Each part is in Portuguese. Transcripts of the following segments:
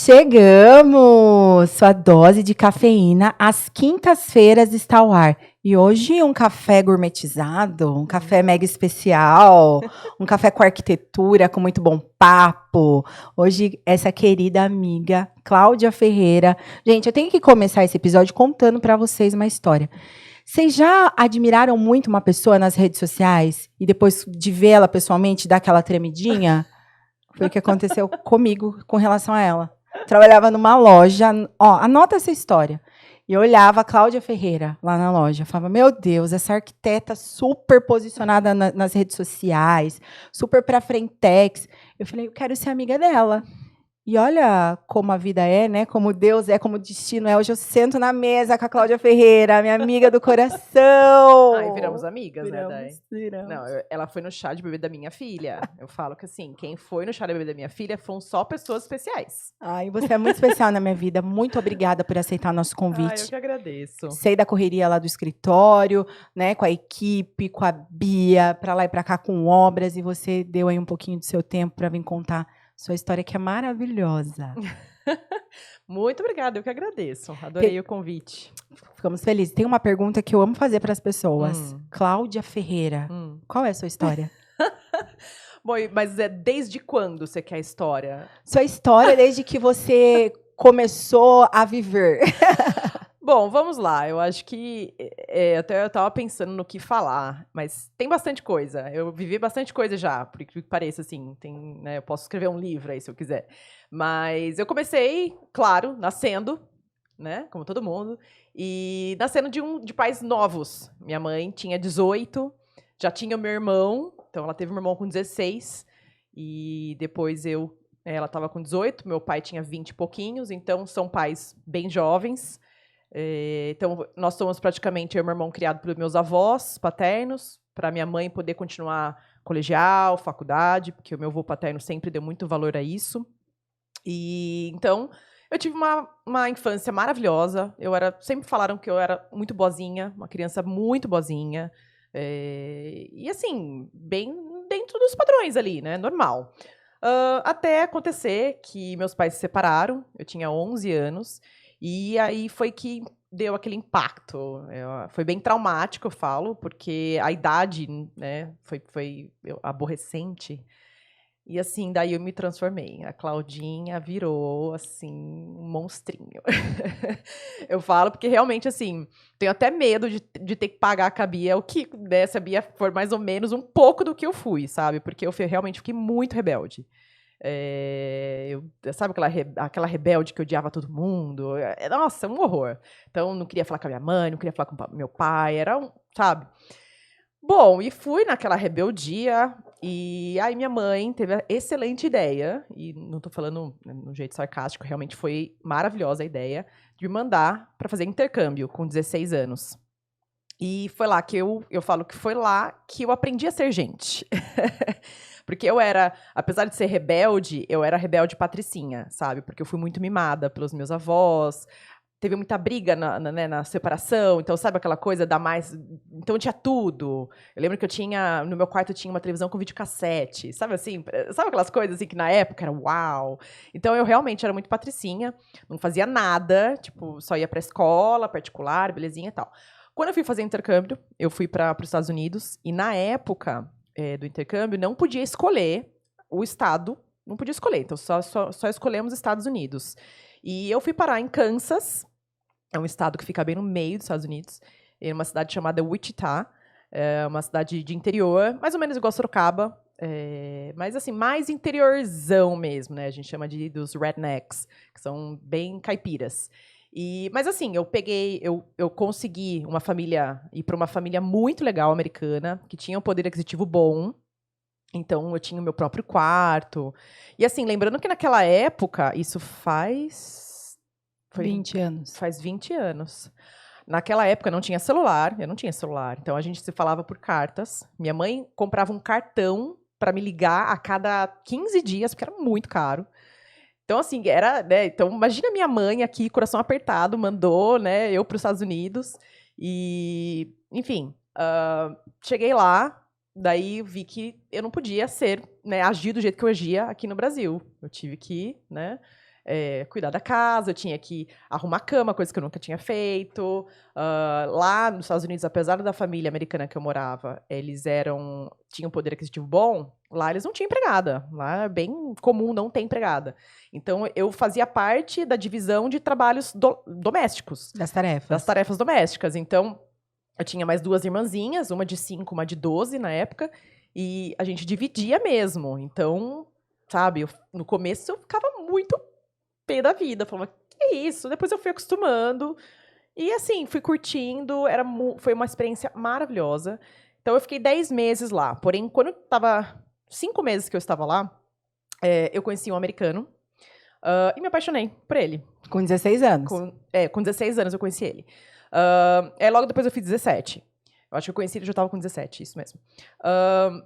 Chegamos! Sua dose de cafeína às quintas-feiras está ao ar. E hoje um café gourmetizado, um café mega especial, um café com arquitetura, com muito bom papo. Hoje, essa querida amiga, Cláudia Ferreira. Gente, eu tenho que começar esse episódio contando para vocês uma história. Vocês já admiraram muito uma pessoa nas redes sociais e depois de vê-la pessoalmente dar aquela tremidinha? Foi o que aconteceu comigo com relação a ela. Trabalhava numa loja, ó, anota essa história. E eu olhava a Cláudia Ferreira lá na loja, falava, meu Deus, essa arquiteta super posicionada nas redes sociais, super pra frentex. Eu falei, eu quero ser amiga dela. E olha como a vida é, né? Como Deus é, como o destino é. Hoje eu sento na mesa com a Cláudia Ferreira, minha amiga do coração. Ai, viramos amigas, né, Dai? Viramos. Não, ela foi no chá de bebê da minha filha. Eu falo que, assim, quem foi no chá de bebê da minha filha foram só pessoas especiais. Ai, você é muito especial na minha vida. Muito obrigada por aceitar nosso convite. Ai, eu que agradeço. Sei da correria lá do escritório, né, com a equipe, com a Bia, para lá e para cá com obras, e você deu aí um pouquinho do seu tempo para vir contar sua história, que é maravilhosa. Muito obrigada, eu que agradeço. Adorei o convite. Ficamos felizes. Tem uma pergunta que eu amo fazer para as pessoas. Cláudia Ferreira, qual é a sua história? Bom, mas desde quando você quer a história? Sua história desde que você começou a viver. Bom, vamos lá. Eu acho que até eu estava pensando no que falar, mas tem bastante coisa. Eu vivi bastante coisa já, por que pareça, assim. Tem, né, eu posso escrever um livro aí, se eu quiser. Mas eu comecei, claro, nascendo, né, como todo mundo, e nascendo de pais novos. Minha mãe tinha 18, já tinha o meu irmão, então ela teve meu irmão com 16, e depois ela estava com 18, meu pai tinha 20 e pouquinhos, então são pais bem jovens. Então, nós somos praticamente eu e meu irmão criado pelos meus avós paternos, para minha mãe poder continuar colegial, faculdade, porque o meu avô paterno sempre deu muito valor a isso. E então, eu tive uma infância maravilhosa. Sempre falaram que eu era muito boazinha, uma criança muito boazinha. E assim, bem dentro dos padrões ali, né? Normal. Até acontecer que meus pais se separaram, eu tinha 11 anos, e aí foi que deu aquele impacto. Foi bem traumático, eu falo, porque a idade, né, foi aborrecente. E assim, daí eu me transformei. A Claudinha virou, assim, um monstrinho. Eu falo porque realmente, assim, tenho até medo de ter que pagar com a Bia, o que, né, se a Bia for mais ou menos um pouco do que eu fui, sabe? Porque eu realmente fiquei muito rebelde. Sabe aquela rebelde que odiava todo mundo? Nossa, um horror. Então, não queria falar com a minha mãe, não queria falar com meu pai, sabe? Bom, e fui naquela rebeldia, e aí minha mãe teve a excelente ideia, e não estou falando no jeito sarcástico, realmente foi maravilhosa a ideia, de me mandar para fazer intercâmbio com 16 anos. E foi lá que eu falo que foi lá que eu aprendi a ser gente. Porque apesar de ser rebelde, eu era rebelde patricinha, sabe? Porque eu fui muito mimada pelos meus avós. Teve muita briga na separação, então sabe aquela coisa da mais. Então tinha tudo. Eu lembro que no meu quarto tinha uma televisão com videocassete, sabe assim? Sabe aquelas coisas assim que na época era uau? Então eu realmente era muito patricinha, não fazia nada, tipo, só ia pra escola particular, belezinha e tal. Quando eu fui fazer intercâmbio, eu fui para os Estados Unidos, e na época do intercâmbio não podia escolher o estado, não podia escolher, então só escolhemos Estados Unidos. E eu fui parar em Kansas, é um estado que fica bem no meio dos Estados Unidos, em uma cidade chamada Wichita, uma cidade de interior, mais ou menos igual a Sorocaba, mas assim, mais interiorzão mesmo, né? A gente chama dos rednecks, que são bem caipiras. Mas assim, eu consegui ir para uma família muito legal americana, que tinha um poder aquisitivo bom. Então, eu tinha o meu próprio quarto. E assim, lembrando que naquela época, isso faz... 20 anos. Faz 20 anos. Naquela época, não tinha celular, eu não tinha celular. Então, a gente se falava por cartas. Minha mãe comprava um cartão para me ligar a cada 15 dias, porque era muito caro. Então, assim, né, então, imagina minha mãe aqui, coração apertado, mandou, né, eu para os Estados Unidos. E, enfim, cheguei lá, daí vi que eu não podia agir do jeito que eu agia aqui no Brasil. Eu tive que, né, cuidar da casa, eu tinha que arrumar a cama, coisa que eu nunca tinha feito. Lá nos Estados Unidos, apesar da família americana que eu morava, eles tinham poder aquisitivo bom, lá eles não tinham empregada. Lá é bem comum não ter empregada. Então, eu fazia parte da divisão de trabalhos domésticos. Das tarefas. Das tarefas domésticas. Então, eu tinha mais 2 irmãzinhas, uma de 5, uma de 12 na época, e a gente dividia mesmo. Então, sabe, no começo eu ficava muito pé da vida, falava, que é isso? Depois eu fui acostumando, e assim, fui curtindo, foi uma experiência maravilhosa. Então, eu fiquei 10 meses lá, porém, quando 5 meses que eu estava lá, eu conheci um americano, e me apaixonei por ele. Com 16 anos? Com 16 anos eu conheci ele. Logo depois eu fiz 17. Eu acho que eu conheci ele já estava com 17, isso mesmo.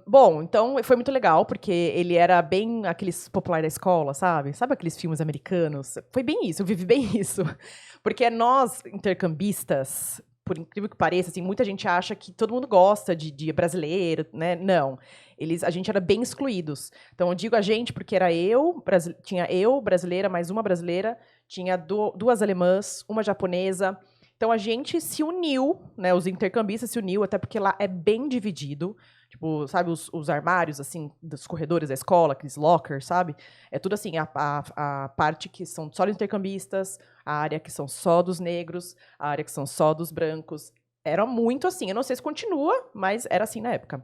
Bom, então foi muito legal, porque ele era bem aqueles popular da escola, sabe? Sabe aqueles filmes americanos? Foi bem isso, eu vivi bem isso. Porque nós, intercambistas, por incrível que pareça, assim, muita gente acha que todo mundo gosta de brasileiro, né? Não. A gente era bem excluídos. Então, eu digo a gente porque tinha eu, brasileira, mais uma brasileira, tinha 2 alemãs, uma japonesa. Então, a gente se uniu, né? Os intercambistas se uniu, até porque lá é bem dividido. Tipo, sabe os armários, assim, dos corredores da escola, aqueles lockers, sabe? É tudo assim, a parte que são só dos intercambistas, a área que são só dos negros, a área que são só dos brancos. Era muito assim. Eu não sei se continua, mas era assim na época.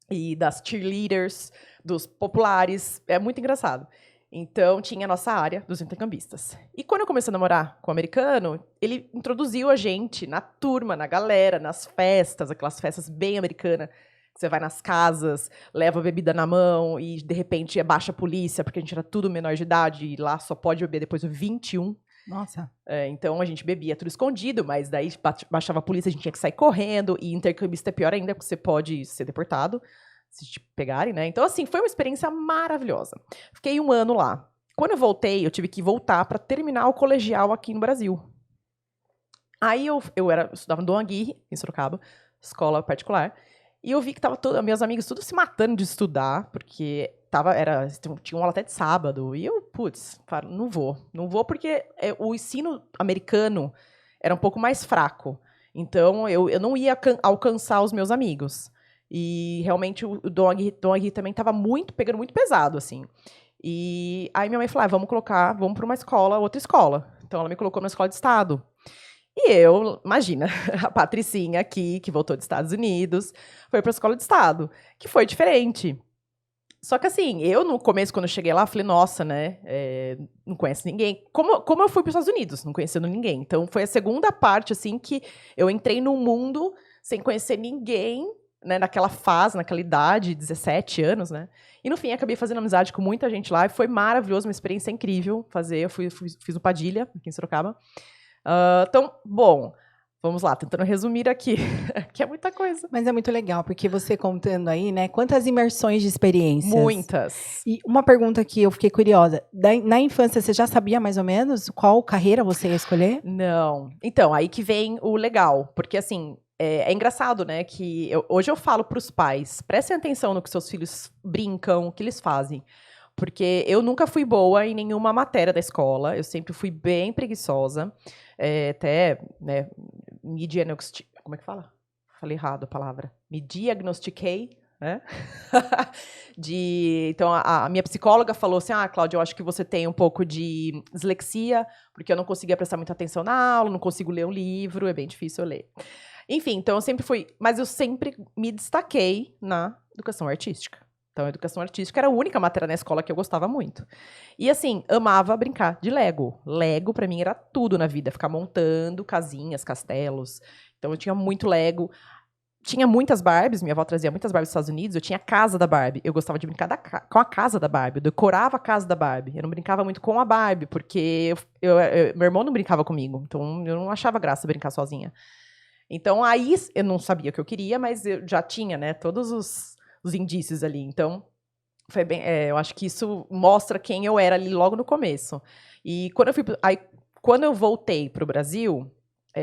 E das cheerleaders, dos populares. É muito engraçado. Então, tinha a nossa área dos intercambistas. E quando eu comecei a namorar com o americano, ele introduziu a gente na turma, na galera, nas festas, aquelas festas bem americanas. Você vai nas casas, leva a bebida na mão e, de repente, baixa a polícia, porque a gente era tudo menor de idade e lá só pode beber depois do 21. Nossa. Então, a gente bebia tudo escondido, mas daí baixava a polícia, a gente tinha que sair correndo. E intercambista é pior ainda, porque você pode ser deportado se te pegarem, né? Então, assim, foi uma experiência maravilhosa. Fiquei 1 ano lá. Quando eu voltei, eu tive que voltar para terminar o colegial aqui no Brasil. Aí eu estudava no Dom Aguirre, em Sorocaba, escola particular, e eu vi que meus amigos tudo se matando de estudar, porque tinha uma aula até de sábado, e eu, não vou porque o ensino americano era um pouco mais fraco, então eu não ia alcançar os meus amigos. E realmente o Dom Aguirre também estava pegando muito pesado, assim. E aí minha mãe falou, vamos para uma escola, outra escola. Então ela me colocou numa escola de estado. E eu, imagina, a Patricinha aqui, que voltou dos Estados Unidos, foi para a escola de estado, que foi diferente. Só que assim, eu no começo, quando eu cheguei lá, falei, nossa, né, não conheço ninguém. Como eu fui para os Estados Unidos, não conhecendo ninguém. Então foi a segunda parte, assim, que eu entrei num mundo sem conhecer ninguém, né, naquela fase, naquela idade, 17 anos, né? E no fim, acabei fazendo amizade com muita gente lá e foi maravilhoso, uma experiência incrível fazer. Eu fiz no Padilha, aqui em Sorocaba. Então, bom, vamos lá, tentando resumir aqui, que é muita coisa. Mas é muito legal, porque você contando aí, né, quantas imersões de experiências. Muitas. E uma pergunta que eu fiquei curiosa, na infância você já sabia mais ou menos qual carreira você ia escolher? Não. Então, aí que vem o legal, porque assim, é engraçado, né, que hoje eu falo para os pais, prestem atenção no que seus filhos brincam, o que eles fazem. Porque eu nunca fui boa em nenhuma matéria da escola, eu sempre fui bem preguiçosa. Até, né, como é que fala? Falei errado a palavra. Me diagnostiquei, né? Então, a minha psicóloga falou assim, Cláudia, eu acho que você tem um pouco de dislexia, porque eu não conseguia prestar muita atenção na aula, não consigo ler um livro, é bem difícil eu ler. Enfim, então mas eu sempre me destaquei na educação artística. Então, a educação artística era a única matéria na escola que eu gostava muito. E, assim, amava brincar de Lego. Lego, pra mim, era tudo na vida. Ficar montando casinhas, castelos. Então, eu tinha muito Lego. Tinha muitas Barbies. Meu avó trazia muitas Barbies dos Estados Unidos. Eu tinha a casa da Barbie. Eu gostava de brincar com a casa da Barbie. Eu decorava a casa da Barbie. Eu não brincava muito com a Barbie, porque meu irmão não brincava comigo. Então, eu não achava graça brincar sozinha. Então, aí, eu não sabia o que eu queria, mas eu já tinha, né, todos os indícios ali. Então, foi bem, eu acho que isso mostra quem eu era ali logo no começo. E quando eu voltei para o Brasil,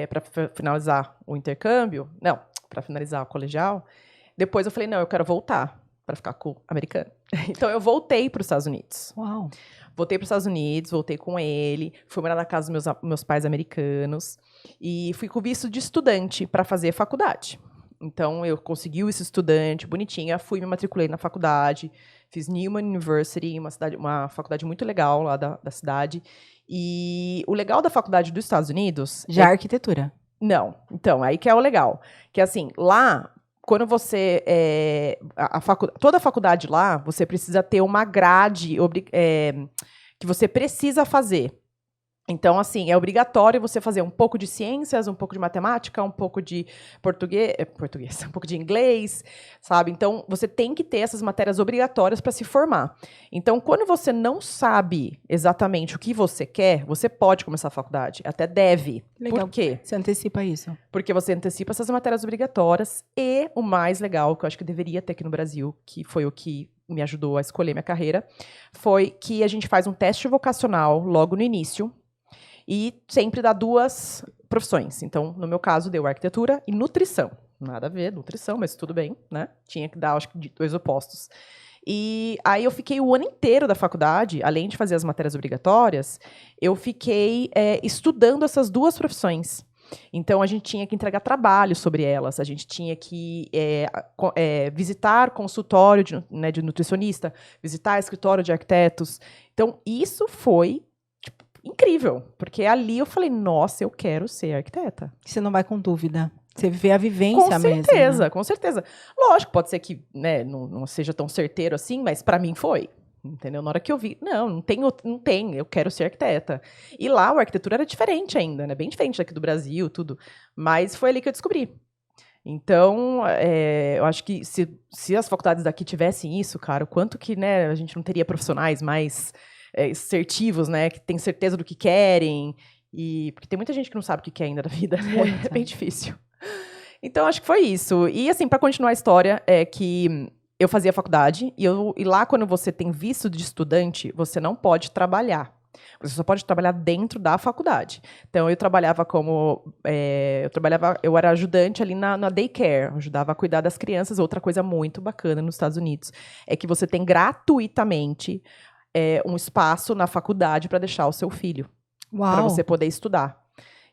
para finalizar o intercâmbio, não, para finalizar o colegial, depois eu falei, não, eu quero voltar para ficar com o americano. Então, eu voltei para os Estados Unidos. Uau! Voltei para os Estados Unidos, voltei com ele, fui morar na casa dos meus pais americanos e fui com visto de estudante para fazer faculdade. Então, eu consegui esse estudante, bonitinha, fui me matriculei na faculdade, fiz Newman University, uma faculdade muito legal lá da cidade. E o legal da faculdade dos Estados Unidos... Já arquitetura. Não. Então, aí que é o legal. Que assim, lá, quando você... toda a faculdade lá, você precisa ter uma grade que você precisa fazer. Então, assim, é obrigatório você fazer um pouco de ciências, um pouco de matemática, um pouco de português, um pouco de inglês, sabe? Então, você tem que ter essas matérias obrigatórias para se formar. Então, quando você não sabe exatamente o que você quer, você pode começar a faculdade, até deve. Legal. Por quê? Você antecipa isso. Porque você antecipa essas matérias obrigatórias e o mais legal, que eu acho que deveria ter aqui no Brasil, que foi o que me ajudou a escolher minha carreira, foi que a gente faz um teste vocacional logo no início, e sempre dá 2 profissões. Então, no meu caso, deu arquitetura e nutrição. Nada a ver, nutrição, mas tudo bem, né? Tinha que dar, acho que, 2 opostos. E aí eu fiquei o ano inteiro da faculdade, além de fazer as matérias obrigatórias, eu fiquei estudando essas 2 profissões. Então, a gente tinha que entregar trabalho sobre elas, a gente tinha que visitar consultório de nutricionista, visitar escritório de arquitetos. Então, isso foi incrível, porque ali eu falei, nossa, eu quero ser arquiteta. Você não vai com dúvida. Você vê a vivência mesmo. Com certeza, com certeza. Lógico, pode ser que não seja tão certeiro assim, mas para mim foi. Entendeu? Na hora que eu vi, não tem, eu quero ser arquiteta. E lá a arquitetura era diferente ainda, né? Bem diferente daqui do Brasil, tudo. Mas foi ali que eu descobri. Então, eu acho que se as faculdades daqui tivessem isso, cara, o quanto que, né, a gente não teria profissionais mais assertivos, né, que têm certeza do que querem, porque tem muita gente que não sabe o que quer ainda da vida, né? É bem difícil. Então, acho que foi isso. E, assim, para continuar a história, é que eu fazia faculdade, e lá, quando você tem visto de estudante, você não pode trabalhar. Você só pode trabalhar dentro da faculdade. Então, eu trabalhava eu era ajudante ali na daycare, ajudava a cuidar das crianças. Outra coisa muito bacana nos Estados Unidos é que você tem gratuitamente um espaço na faculdade para deixar o seu filho, para você poder estudar.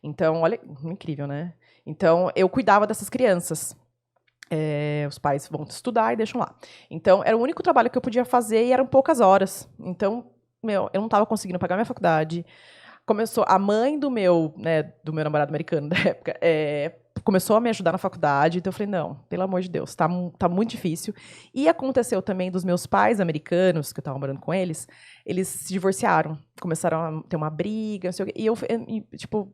Então, olha, incrível, né? Então, eu cuidava dessas crianças. Os pais vão estudar e deixam lá. Então, era o único trabalho que eu podia fazer e eram poucas horas. Então, eu não estava conseguindo pagar minha faculdade. Começou a mãe do meu namorado americano da época, começou a me ajudar na faculdade, então eu falei, não, pelo amor de Deus, tá muito difícil. E aconteceu também dos meus pais americanos, que eu estava morando com eles se divorciaram, começaram a ter uma briga, não sei o quê, e eu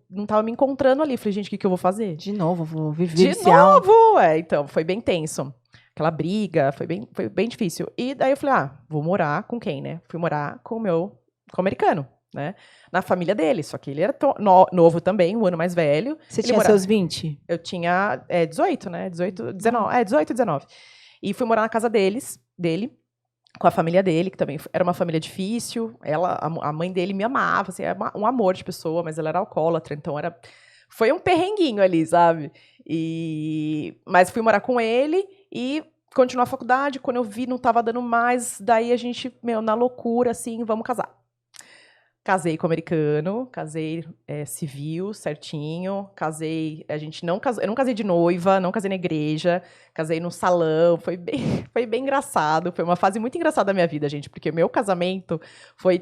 não estava me encontrando ali. Falei, gente, o que eu vou fazer? De novo, vou viver de novo! Então, foi bem tenso. Aquela briga, foi bem difícil. E daí eu falei, vou morar com quem, né? Fui morar com o americano, né? Na família dele, só que ele era novo também, um ano mais velho. Você tinha seus 20? Eu tinha 18, né? 18, 19. E fui morar na casa dele, com a família dele, que também era uma família difícil. A mãe dele me amava, assim, era um amor de pessoa, mas ela era alcoólatra, então foi um perrenguinho ali, sabe? Mas fui morar com ele e continuar a faculdade. Quando eu vi, não estava dando mais, daí a gente, na loucura, assim, vamos casar. Casei com o americano, casei civil, certinho, casei, eu não casei de noiva, não casei na igreja, casei no salão, foi bem engraçado, foi uma fase muito engraçada da minha vida, gente, porque o meu casamento foi,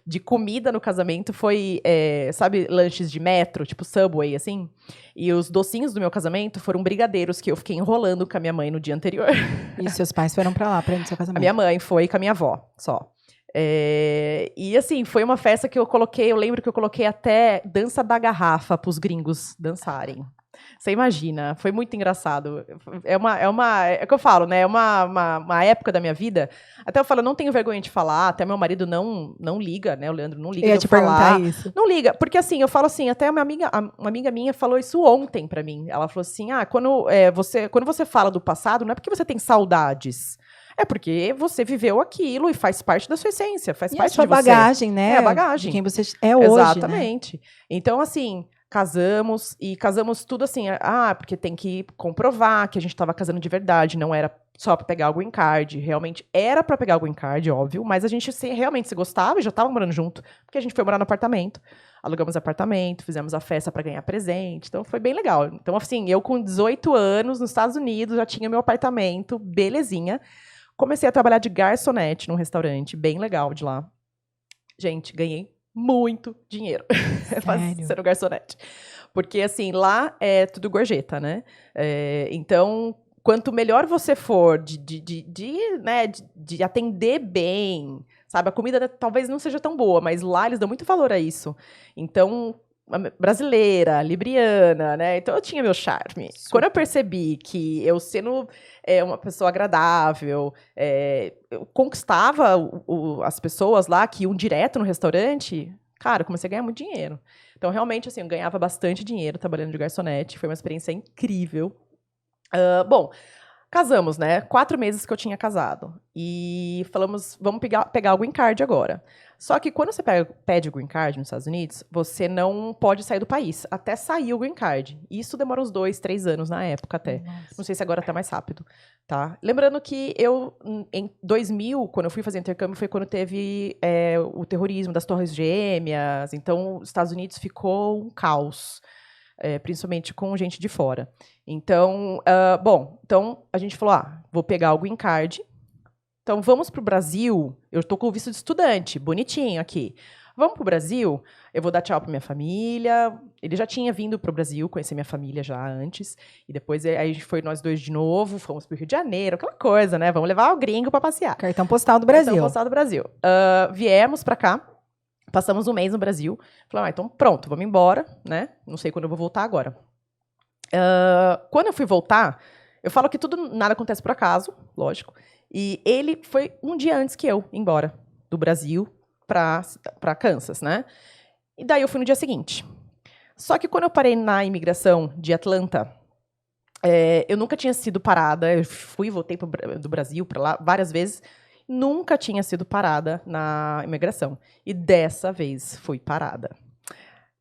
de comida no casamento, foi, sabe, lanches de metro, tipo Subway, assim, e os docinhos do meu casamento foram brigadeiros que eu fiquei enrolando com a minha mãe no dia anterior. E seus pais foram pra lá, pra ir no seu casamento? A minha mãe foi com a minha avó, só. E assim, foi uma festa que eu lembro que eu coloquei até dança da garrafa para os gringos dançarem. Você imagina, foi muito engraçado. É o que eu falo, né? É uma época da minha vida. Até eu falo, não tenho vergonha de falar, até meu marido não liga, né? O Leandro não liga. Eu ia te perguntar isso. Não liga, porque assim, eu falo assim, até uma amiga minha falou isso ontem para mim. Ela falou assim: quando você fala do passado, não é porque você tem saudades. É porque você viveu aquilo e faz parte da sua essência, faz parte de você. É a sua bagagem, né? É a bagagem. De quem você é hoje, exatamente. Né? Então, assim, casamos, e casamos tudo assim, porque tem que comprovar que a gente estava casando de verdade, não era só para pegar o green card, realmente era para pegar o green card, óbvio, mas a gente realmente se gostava e já estava morando junto, porque a gente foi morar no apartamento, alugamos apartamento, fizemos a festa para ganhar presente, então foi bem legal. Então, assim, eu com 18 anos, nos Estados Unidos, já tinha meu apartamento, belezinha, comecei a trabalhar de garçonete num restaurante bem legal de lá. Gente, ganhei muito dinheiro sendo garçonete. Porque, assim, lá é tudo gorjeta, né? Então, quanto melhor você for de atender bem, sabe? A comida talvez não seja tão boa, mas lá eles dão muito valor a isso. Então, brasileira, libriana, né? Então eu tinha meu charme. Super. Quando eu percebi que eu sendo uma pessoa agradável, eu conquistava as pessoas lá que iam direto no restaurante, cara, eu comecei a ganhar muito dinheiro. Então, realmente, assim, eu ganhava bastante dinheiro trabalhando de garçonete. Foi uma experiência incrível. Bom, casamos, né? 4 meses que eu tinha casado. E falamos, vamos pegar o green card agora. Só que quando você pede o green card nos Estados Unidos, você não pode sair do país, até sair o green card. Isso demora uns 2, 3 anos na época até. Nossa. Não sei se agora tá mais rápido, tá? Lembrando que eu, em 2000, quando eu fui fazer intercâmbio, foi quando teve o terrorismo das Torres Gêmeas. Então, os Estados Unidos ficou um caos. Principalmente com gente de fora. Então, então a gente falou, vou pegar o green card. Então, vamos para o Brasil. Eu estou com o visto de estudante, bonitinho aqui. Vamos para o Brasil, eu vou dar tchau para minha família. Ele já tinha vindo para o Brasil, conhecer minha família já antes. E depois aí a gente foi nós dois de novo, fomos para o Rio de Janeiro, aquela coisa, né? Vamos levar o gringo para passear. Cartão postal do Brasil. Cartão postal do Brasil. Viemos para cá. Passamos um mês no Brasil. Falei, então pronto, vamos embora, né? Não sei quando eu vou voltar agora. Quando eu fui voltar, eu falo que nada acontece por acaso, lógico. E ele foi um dia antes que eu ir embora do Brasil para Kansas, né? E daí eu fui no dia seguinte. Só que quando eu parei na imigração de Atlanta, eu nunca tinha sido parada. Eu fui e voltei do Brasil para lá várias vezes. Nunca tinha sido parada na imigração. E dessa vez fui parada.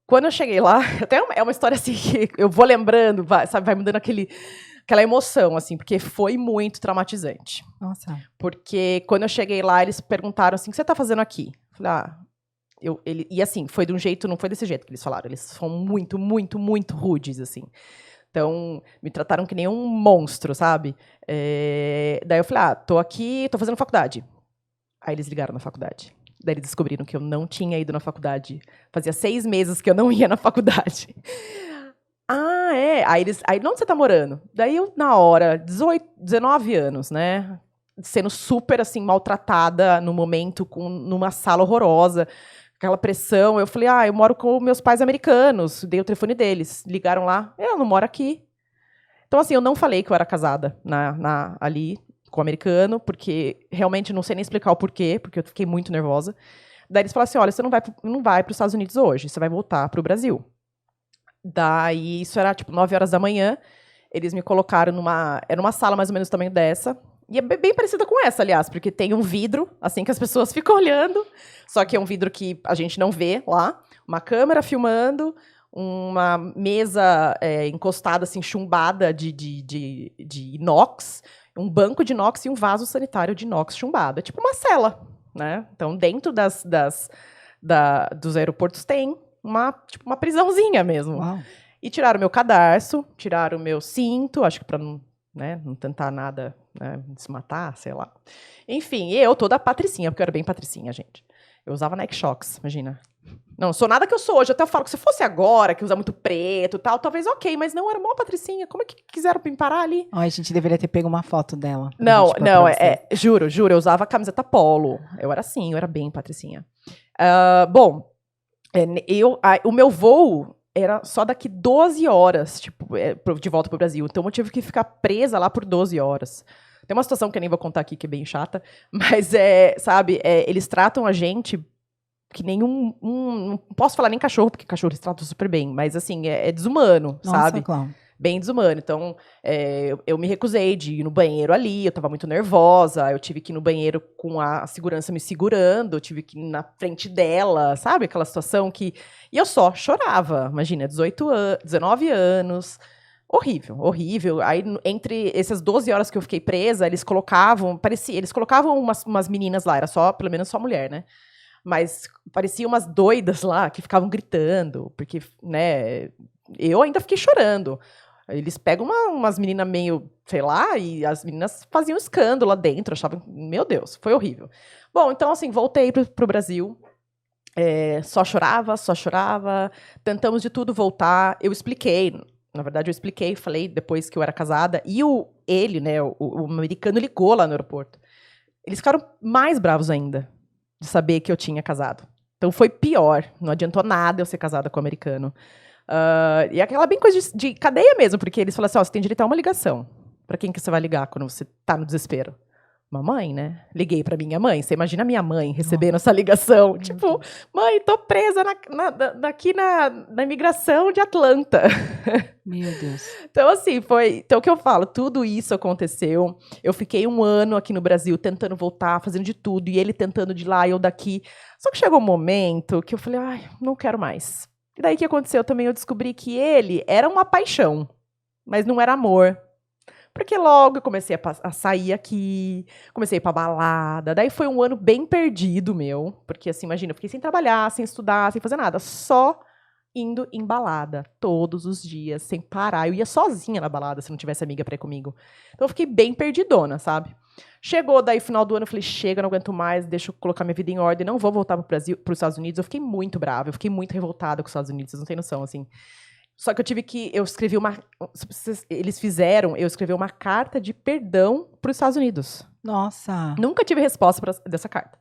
Quando eu cheguei lá, até é uma história assim que eu vou lembrando, vai me dando aquela emoção, assim, porque foi muito traumatizante. Nossa. Porque quando eu cheguei lá, eles perguntaram assim, o que você está fazendo aqui? Eu falei, e assim, foi de um jeito, não foi desse jeito que eles falaram. Eles foram muito, muito, muito rudes, assim. Então, me trataram que nem um monstro, sabe? Daí eu falei, tô aqui, tô fazendo faculdade. Aí eles ligaram na faculdade. Daí eles descobriram que eu não tinha ido na faculdade. Fazia 6 meses que eu não ia na faculdade. Aí onde você tá morando? Daí eu, na hora, 19 anos, né? Sendo super, assim, maltratada no momento, numa sala horrorosa. Aquela pressão, eu falei, eu moro com meus pais americanos, dei o telefone deles, ligaram lá, eu não moro aqui. Então, assim, eu não falei que eu era casada ali com o americano, porque realmente não sei nem explicar o porquê, porque eu fiquei muito nervosa. Daí eles falaram assim, olha, você não vai para os Estados Unidos hoje, você vai voltar para o Brasil. Daí, isso era, 9 horas da manhã, eles me colocaram era uma sala mais ou menos do tamanho dessa, e é bem parecida com essa, aliás, porque tem um vidro, assim, que as pessoas ficam olhando, só que é um vidro que a gente não vê lá, uma câmera filmando, uma mesa encostada, assim, chumbada de inox, um banco de inox e um vaso sanitário de inox chumbado. É tipo uma cela, né? Então, dentro dos aeroportos tem uma prisãozinha mesmo. Uau. E tiraram meu cadarço, tiraram meu cinto, acho que para não tentar nada, né, se matar, sei lá. Enfim, eu toda patricinha, porque eu era bem patricinha, gente. Eu usava Nike Shox, imagina. Não sou nada que eu sou hoje, até eu falo que se fosse agora, que usa muito preto e tal, talvez ok, mas não, era mó patricinha. Como é que quiseram me parar ali? A gente deveria ter pego uma foto dela. Não, juro, eu usava camiseta polo. Eu era assim, eu era bem patricinha. Bom, o meu voo era só daqui 12 horas, de volta pro Brasil. Então eu tive que ficar presa lá por 12 horas. Tem uma situação que eu nem vou contar aqui, que é bem chata, mas, sabe, eles tratam a gente que nem não posso falar nem cachorro, porque cachorro eles tratam super bem, mas, assim, é desumano, Nossa, sabe? Cláudia. bem desumano. Então, eu me recusei de ir no banheiro ali, eu estava muito nervosa, eu tive que ir no banheiro com a segurança me segurando, eu tive que ir na frente dela, sabe? Aquela situação que... E eu só chorava, imagina, 19 anos, horrível, horrível. Aí, entre essas 12 horas que eu fiquei presa, eles colocavam umas meninas lá, era só, pelo menos só mulher, né? Mas pareciam umas doidas lá que ficavam gritando, porque, né, eu ainda fiquei chorando. Eles pegam umas meninas meio, sei lá, e as meninas faziam escândalo lá dentro, achavam, meu Deus, foi horrível. Bom, então, assim, voltei pro Brasil, só chorava, tentamos de tudo voltar, eu expliquei, na verdade eu expliquei, falei depois que eu era casada, e ele, né, o americano ligou lá no aeroporto. Eles ficaram mais bravos ainda de saber que eu tinha casado. Então foi pior, não adiantou nada eu ser casada com o americano. E aquela bem coisa de cadeia mesmo, porque eles falaram assim, você tem direito a uma ligação. Pra quem que você vai ligar quando você tá no desespero? Mamãe, né? Liguei pra minha mãe. Você imagina a minha mãe recebendo essa ligação. Tipo, mãe, tô presa aqui na imigração de Atlanta. Meu Deus. Então, assim, Então, o que eu falo? Tudo isso aconteceu. Eu fiquei 1 ano aqui no Brasil tentando voltar, fazendo de tudo. E ele tentando de lá e eu daqui. Só que chegou um momento que eu falei, ai, não quero mais. E daí o que aconteceu também? Eu descobri que ele era uma paixão, mas não era amor. Porque logo eu comecei a sair aqui, comecei a ir pra balada. Daí foi um ano bem perdido meu. Porque, assim, imagina, eu fiquei sem trabalhar, sem estudar, sem fazer nada. Só indo em balada, todos os dias, sem parar. Eu ia sozinha na balada, se não tivesse amiga pra ir comigo. Então eu fiquei bem perdidona, sabe? Chegou daí final do ano, eu falei, chega, não aguento mais, deixa eu colocar minha vida em ordem, não vou voltar pro Brasil, pros Estados Unidos. Eu fiquei muito brava, eu fiquei muito revoltada com os Estados Unidos, vocês não têm noção, assim. Só que eu escrevi eu escrevi uma carta de perdão para os Estados Unidos. Nossa. Nunca tive resposta dessa carta,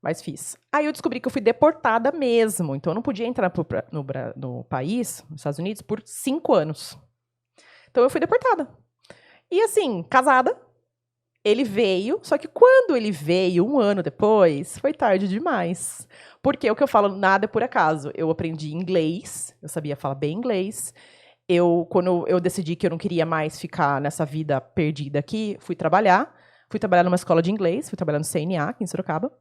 mas fiz. Aí eu descobri que eu fui deportada mesmo, então eu não podia entrar no país, nos Estados Unidos, por 5 anos. Então eu fui deportada. E assim, casada, ele veio, só que quando ele veio, 1 ano depois, foi tarde demais. Porque o que eu falo, nada é por acaso. Eu aprendi inglês, eu sabia falar bem inglês. Quando eu decidi que eu não queria mais ficar nessa vida perdida aqui, fui trabalhar numa escola de inglês, fui trabalhar no CNA, aqui em Sorocaba,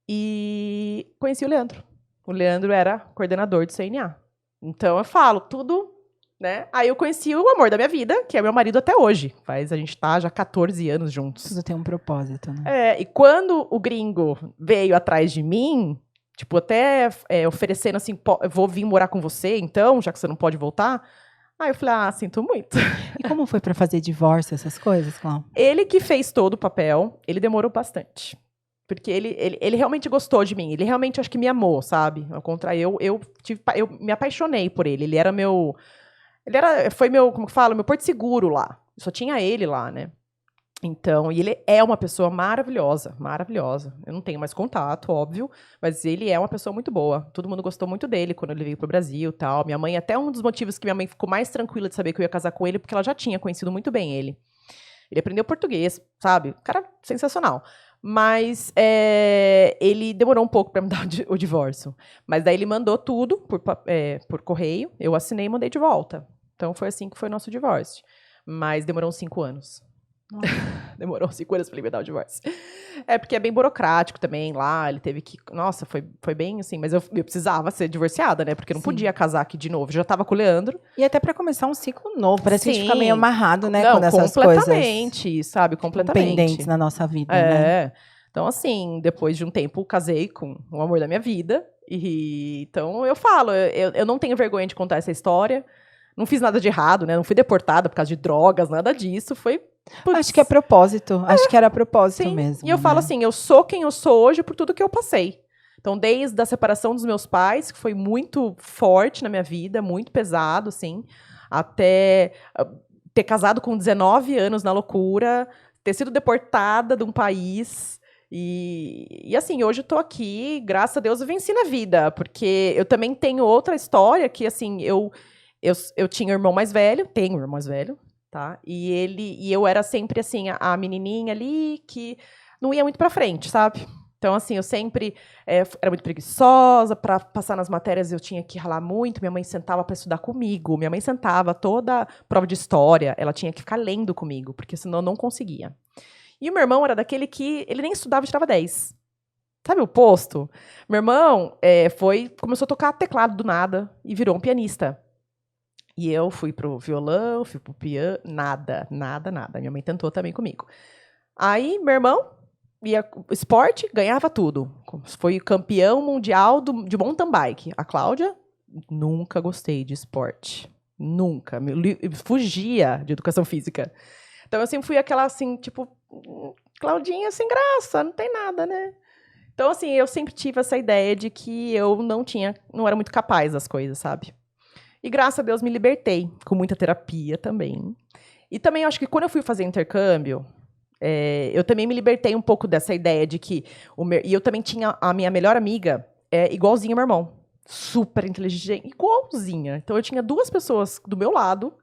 e conheci o Leandro. O Leandro era coordenador do CNA. Então eu falo, tudo, né? Aí eu conheci o amor da minha vida, que é meu marido até hoje. A gente tá já 14 anos juntos. Tudo tem um propósito, né? E quando o gringo veio atrás de mim, tipo, até oferecendo assim, eu vou vir morar com você, então, já que você não pode voltar. Aí eu falei, sinto muito. E como foi pra fazer divórcio, essas coisas, Cláudia? Ele que fez todo o papel, ele demorou bastante. Porque ele realmente gostou de mim, ele realmente acho que me amou, sabe? Ao contrário, eu me apaixonei por ele. Foi meu, como que fala, meu porto seguro lá. Só tinha ele lá, né? Então, e ele é uma pessoa maravilhosa, maravilhosa. Eu não tenho mais contato, óbvio, mas ele é uma pessoa muito boa. Todo mundo gostou muito dele quando ele veio pro Brasil e tal. Minha mãe, até um dos motivos que minha mãe ficou mais tranquila de saber que eu ia casar com ele, porque ela já tinha conhecido muito bem ele. Ele aprendeu português, sabe? Cara sensacional. Mas ele demorou um pouco para me dar o divórcio. Mas daí ele mandou tudo por correio, eu assinei e mandei de volta. Então foi assim que foi o nosso divórcio. Mas demorou uns 5 anos. Demorou 5 anos pra ele me dar o divórcio. Porque é bem burocrático também lá. Ele teve que. Nossa, foi bem assim. Mas eu precisava ser divorciada, né? Porque eu não podia casar aqui de novo. Eu já tava com o Leandro. E até pra começar um ciclo novo. Parece que a gente fica Sim. meio amarrado, né? Não, quando essas completamente, coisas sabe? Completamente. pendentes na nossa vida, né? Então, assim, depois de um tempo, casei com o amor da minha vida. Então, eu falo, eu não tenho vergonha de contar essa história. Não fiz nada de errado, né? Não fui deportada por causa de drogas, nada disso. Foi. Acho que é propósito. Acho que era propósito Sim. mesmo. E eu falo assim, eu sou quem eu sou hoje por tudo que eu passei. Então, desde a separação dos meus pais, que foi muito forte na minha vida, muito pesado, assim, até ter casado com 19 anos na loucura, ter sido deportada de um país. E assim, hoje eu tô aqui, graças a Deus, eu venci na vida, porque eu também tenho outra história que, assim, eu tinha um irmão mais velho, tenho um irmão mais velho, tá? E eu era sempre, assim, a menininha ali que não ia muito pra frente, sabe? Então, assim, eu sempre era muito preguiçosa. Para passar nas matérias, eu tinha que ralar muito. Minha mãe sentava para estudar comigo. Minha mãe sentava toda prova de história. Ela tinha que ficar lendo comigo, porque senão eu não conseguia. E o meu irmão era daquele que ele nem estudava e tirava 10. Sabe o oposto? Meu irmão começou a tocar teclado do nada e virou um pianista. E eu fui pro violão, fui pro piano, nada. Minha mãe tentou também comigo. Aí, meu irmão ia esporte, ganhava tudo. Foi campeão mundial de mountain bike. A Cláudia, nunca gostei de esporte. Nunca. Fugia de educação física. Então, eu sempre fui aquela, assim, tipo, Claudinha sem graça, não tem nada, né? Então, assim, eu sempre tive essa ideia de que eu não era muito capaz das coisas, sabe? E, graças a Deus, me libertei, com muita terapia também. E também, eu acho que quando eu fui fazer intercâmbio, eu também me libertei um pouco dessa ideia de que... E eu também tinha a minha melhor amiga, igualzinha ao meu irmão. Super inteligente, igualzinha. Então, eu tinha 2 pessoas do meu lado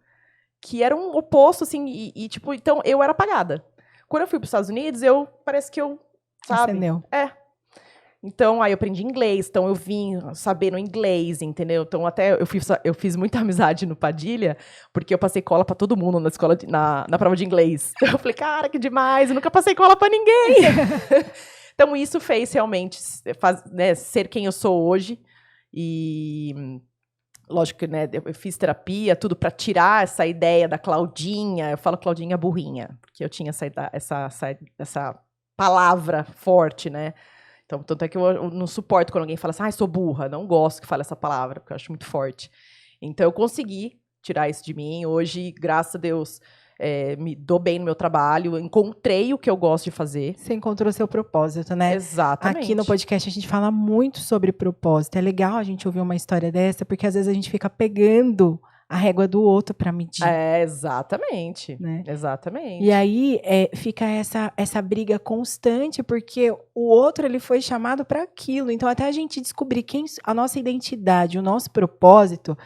que eram oposto, assim, tipo... Então, eu era apagada. Quando eu fui para os Estados Unidos, parece que eu, sabe? Acendeu. Então, aí eu aprendi inglês, então eu vim sabendo inglês, entendeu? Então, até eu fiz muita amizade no Padilha, porque eu passei cola pra todo mundo na escola, na prova de inglês. Então, eu falei, cara, que demais, eu nunca passei cola pra ninguém. Então, isso fez realmente ser quem eu sou hoje. E, lógico que eu fiz terapia, tudo pra tirar essa ideia da Claudinha. Eu falo Claudinha burrinha, porque eu tinha essa palavra forte, né? Então, tanto é que eu não suporto quando alguém fala assim, sou burra. Não gosto que fale essa palavra, porque eu acho muito forte. Então, eu consegui tirar isso de mim. Hoje, graças a Deus, me dou bem no meu trabalho. Encontrei o que eu gosto de fazer. Você encontrou seu propósito, né? Exatamente. Aqui no podcast a gente fala muito sobre propósito. É legal a gente ouvir uma história dessa, porque às vezes a gente fica pegando a régua do outro para medir. Exatamente. Né? Exatamente. E aí fica essa briga constante, porque o outro ele foi chamado para aquilo. Então, até a gente descobrir a nossa identidade, o nosso propósito.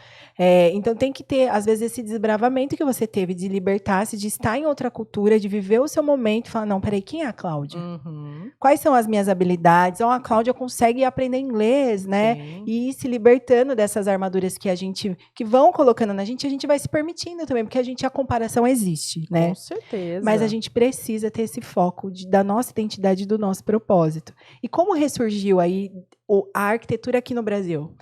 Então, tem que ter, às vezes, esse desbravamento que você teve de libertar-se, de estar em outra cultura, de viver o seu momento e falar, não, peraí, quem é a Cláudia? Uhum. Quais são as minhas habilidades? A Cláudia consegue aprender inglês, né? Sim. E ir se libertando dessas armaduras que vão colocando na gente, a gente vai se permitindo também, porque a comparação existe, né? Com certeza. Mas a gente precisa ter esse foco da nossa identidade e do nosso propósito. E como ressurgiu aí a arquitetura aqui no Brasil?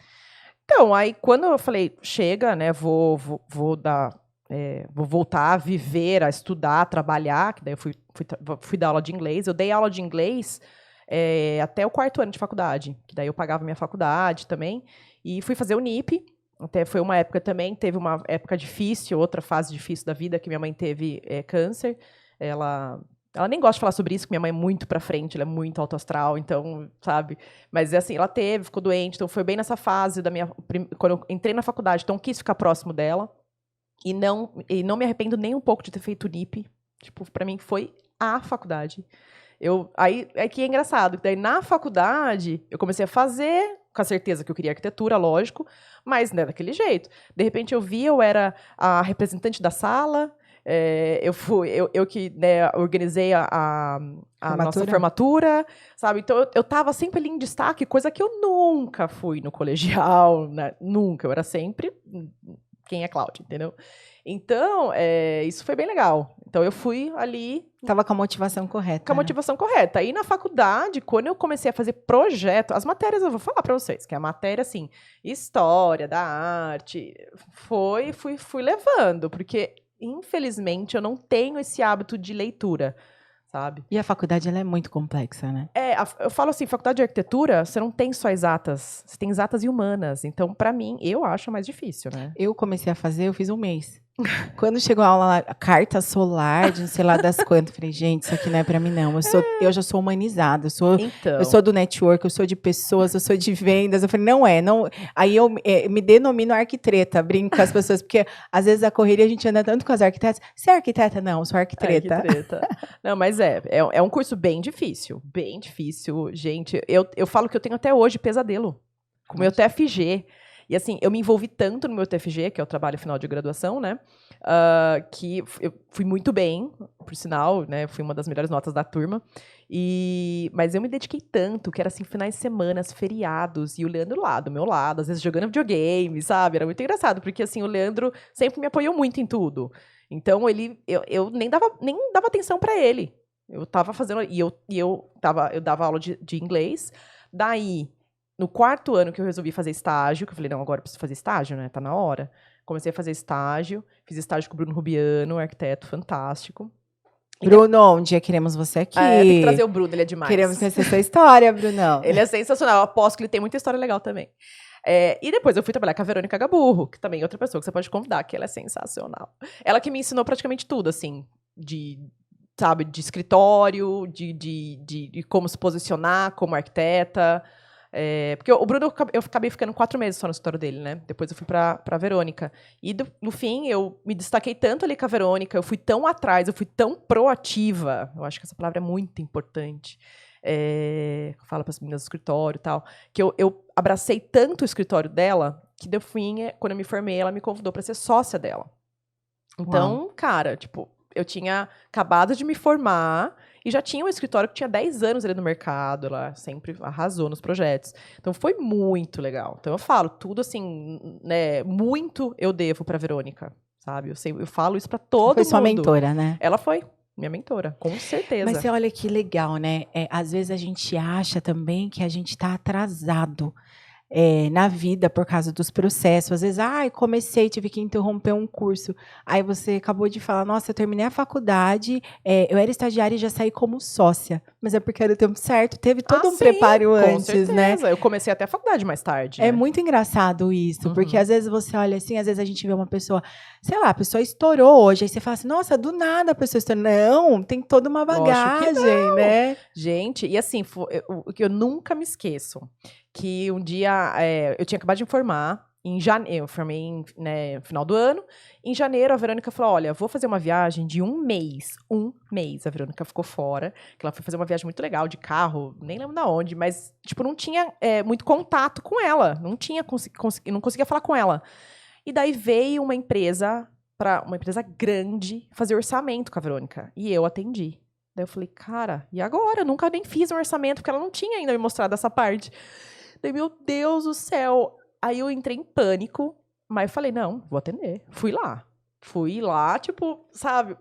Então, aí quando eu falei, chega, né? Vou voltar a viver, a estudar, a trabalhar, que daí eu fui dar aula de inglês. Eu dei aula de inglês até o 4º ano de faculdade, que daí eu pagava minha faculdade também. E fui fazer o NIP. Até foi uma época também, teve uma época difícil, outra fase difícil da vida, que minha mãe teve câncer. Ela nem gosta de falar sobre isso, porque minha mãe é muito pra frente, ela é muito alto astral, então, sabe? Mas, assim, ela ficou doente, então foi bem nessa fase quando eu entrei na faculdade, então quis ficar próximo dela. E não me arrependo nem um pouco de ter feito o NIP. Tipo, pra mim foi a faculdade. Aí que é engraçado, daí na faculdade eu comecei a fazer, com a certeza que eu queria arquitetura, lógico, mas não é daquele jeito. De repente eu era a representante da sala, eu que organizei a nossa formatura, sabe? Então eu estava sempre ali em destaque, coisa que eu nunca fui no colegial, né? Nunca, eu era sempre quem é Cláudia, entendeu? Então, isso foi bem legal. Então, eu fui ali... Estava com a motivação correta. Com a motivação correta. Aí, na faculdade, quando eu comecei a fazer projeto... As matérias, eu vou falar para vocês, que é a matéria, assim, história da arte, fui levando, porque, infelizmente, eu não tenho esse hábito de leitura, sabe? E a faculdade, ela é muito complexa, né? Eu falo assim, faculdade de arquitetura, você não tem só exatas, você tem exatas e humanas. Então, para mim, eu acho mais difícil, né? Eu comecei a fazer, eu fiz um mês. Quando chegou a aula lá, carta solar, de não sei lá das quantas, falei, gente, isso aqui não é pra mim, não. Eu já sou humanizada, eu sou do network, eu sou de pessoas, eu sou de vendas. Eu falei, não. Aí eu me denomino arquitreta, brinco com as pessoas, porque às vezes a correria a gente anda tanto com as arquitetas. Você é arquiteta? Não, eu sou arquitreta. Não, mas é um curso bem difícil, gente. Eu falo que eu tenho até hoje pesadelo com o meu TFG. E assim, eu me envolvi tanto no meu TFG, que é o trabalho final de graduação, né? Que eu fui muito bem, por sinal, né? Fui uma das melhores notas da turma. Mas eu me dediquei tanto, que era assim, finais de semana, feriados, e o Leandro lá, do meu lado, às vezes jogando videogame, sabe? Era muito engraçado, porque assim, o Leandro sempre me apoiou muito em tudo. Então, eu nem dava atenção pra ele. Eu tava fazendo, eu dava aula de inglês, daí, no 4º ano que eu resolvi fazer estágio, que eu falei, não, agora eu preciso fazer estágio, né? Tá na hora. Comecei a fazer estágio, fiz estágio com o Bruno Rubiano, um arquiteto fantástico. Bruno, um dia queremos você aqui. Tem que trazer o Bruno, ele é demais. Queremos conhecer sua história, Brunão. Ele é sensacional, eu aposto que ele tem muita história legal também. E depois eu fui trabalhar com a Verônica Gaburro, que também é outra pessoa que você pode convidar, que ela é sensacional. Ela que me ensinou praticamente tudo, assim, de escritório, de como se posicionar como arquiteta. Porque o Bruno, eu acabei ficando 4 meses só no escritório dele, né? Depois eu fui pra Verônica. E, no fim, eu me destaquei tanto ali com a Verônica, eu fui tão atrás, eu fui tão proativa. Eu acho que essa palavra é muito importante. Fala para as meninas do escritório e tal. Que eu abracei tanto o escritório dela, que, no fim, quando eu me formei, ela me convidou para ser sócia dela. Então, cara, tipo, eu tinha acabado de me formar e já tinha um escritório que tinha 10 anos ali no mercado, ela sempre arrasou nos projetos. Então foi muito legal. Então eu falo, tudo assim, né, muito eu devo pra Verônica, sabe? Eu falo isso pra todo mundo. Foi sua mentora, né? Ela foi minha mentora, com certeza. Mas você olha que legal, né? Às vezes a gente acha também que a gente tá atrasado. Na vida por causa dos processos. Às vezes, comecei, tive que interromper um curso. Aí você acabou de falar, nossa, eu terminei a faculdade, eu era estagiária e já saí como sócia. Mas é porque era o tempo certo, teve todo um preparo antes, certeza, né? Eu comecei até a faculdade mais tarde. É muito engraçado isso, porque às vezes você olha assim, às vezes a gente vê uma pessoa, sei lá, a pessoa estourou hoje, aí você fala assim, nossa, do nada a pessoa estourou. Não, tem toda uma bagagem, né? Gente, e assim, o que eu nunca me esqueço, que um dia, eu tinha acabado de me formar, em janeiro, eu formei no final do ano, em janeiro a Verônica falou, olha, vou fazer uma viagem de 1 mês, a Verônica ficou fora, que ela foi fazer uma viagem muito legal, de carro, nem lembro de onde, mas, tipo, não tinha muito contato com ela, não conseguia falar com ela. E daí veio uma empresa grande, fazer orçamento com a Verônica, e eu atendi. Daí eu falei, cara, e agora? Eu nunca nem fiz um orçamento, porque ela não tinha ainda me mostrado essa parte. Daí, meu Deus do céu. Aí eu entrei em pânico, mas eu falei, não, vou atender. Fui lá, tipo, sabe,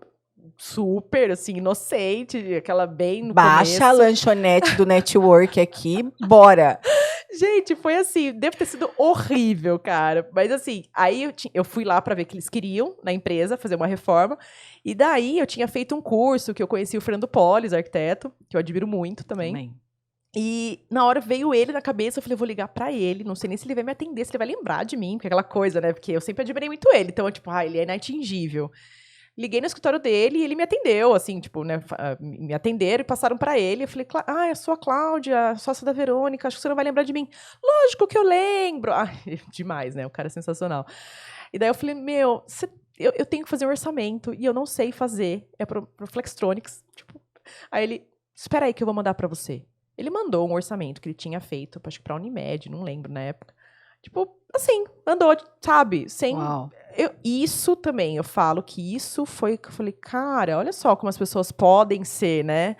super, assim, inocente, aquela bem no Baixa a lanchonete do network aqui, bora. Gente, foi assim, deve ter sido horrível, cara. Mas assim, aí eu fui lá pra ver o que eles queriam na empresa, fazer uma reforma. E daí eu tinha feito um curso que eu conheci o Fernando Polis, arquiteto, que eu admiro muito também. E na hora veio ele na cabeça, eu falei, vou ligar pra ele, não sei nem se ele vai me atender, se ele vai lembrar de mim, porque aquela coisa, né? Porque eu sempre admirei muito ele, então, tipo, ele é inatingível. Liguei no escritório dele e ele me atendeu, assim, tipo, né? Me atenderam e passaram pra ele. Eu falei, eu sou a Cláudia, sócia da Verônica, acho que você não vai lembrar de mim. Lógico que eu lembro. Demais, né? O cara é sensacional. E daí eu falei, eu tenho que fazer um orçamento e eu não sei fazer. É pro Flextronics. Tipo, aí ele, espera aí que eu vou mandar pra você. Ele mandou um orçamento que ele tinha feito, acho que pra Unimed, não lembro na época. Tipo, assim, andou, sabe? Sem. Isso também, eu falo que isso foi que eu falei, cara, olha só como as pessoas podem ser, né?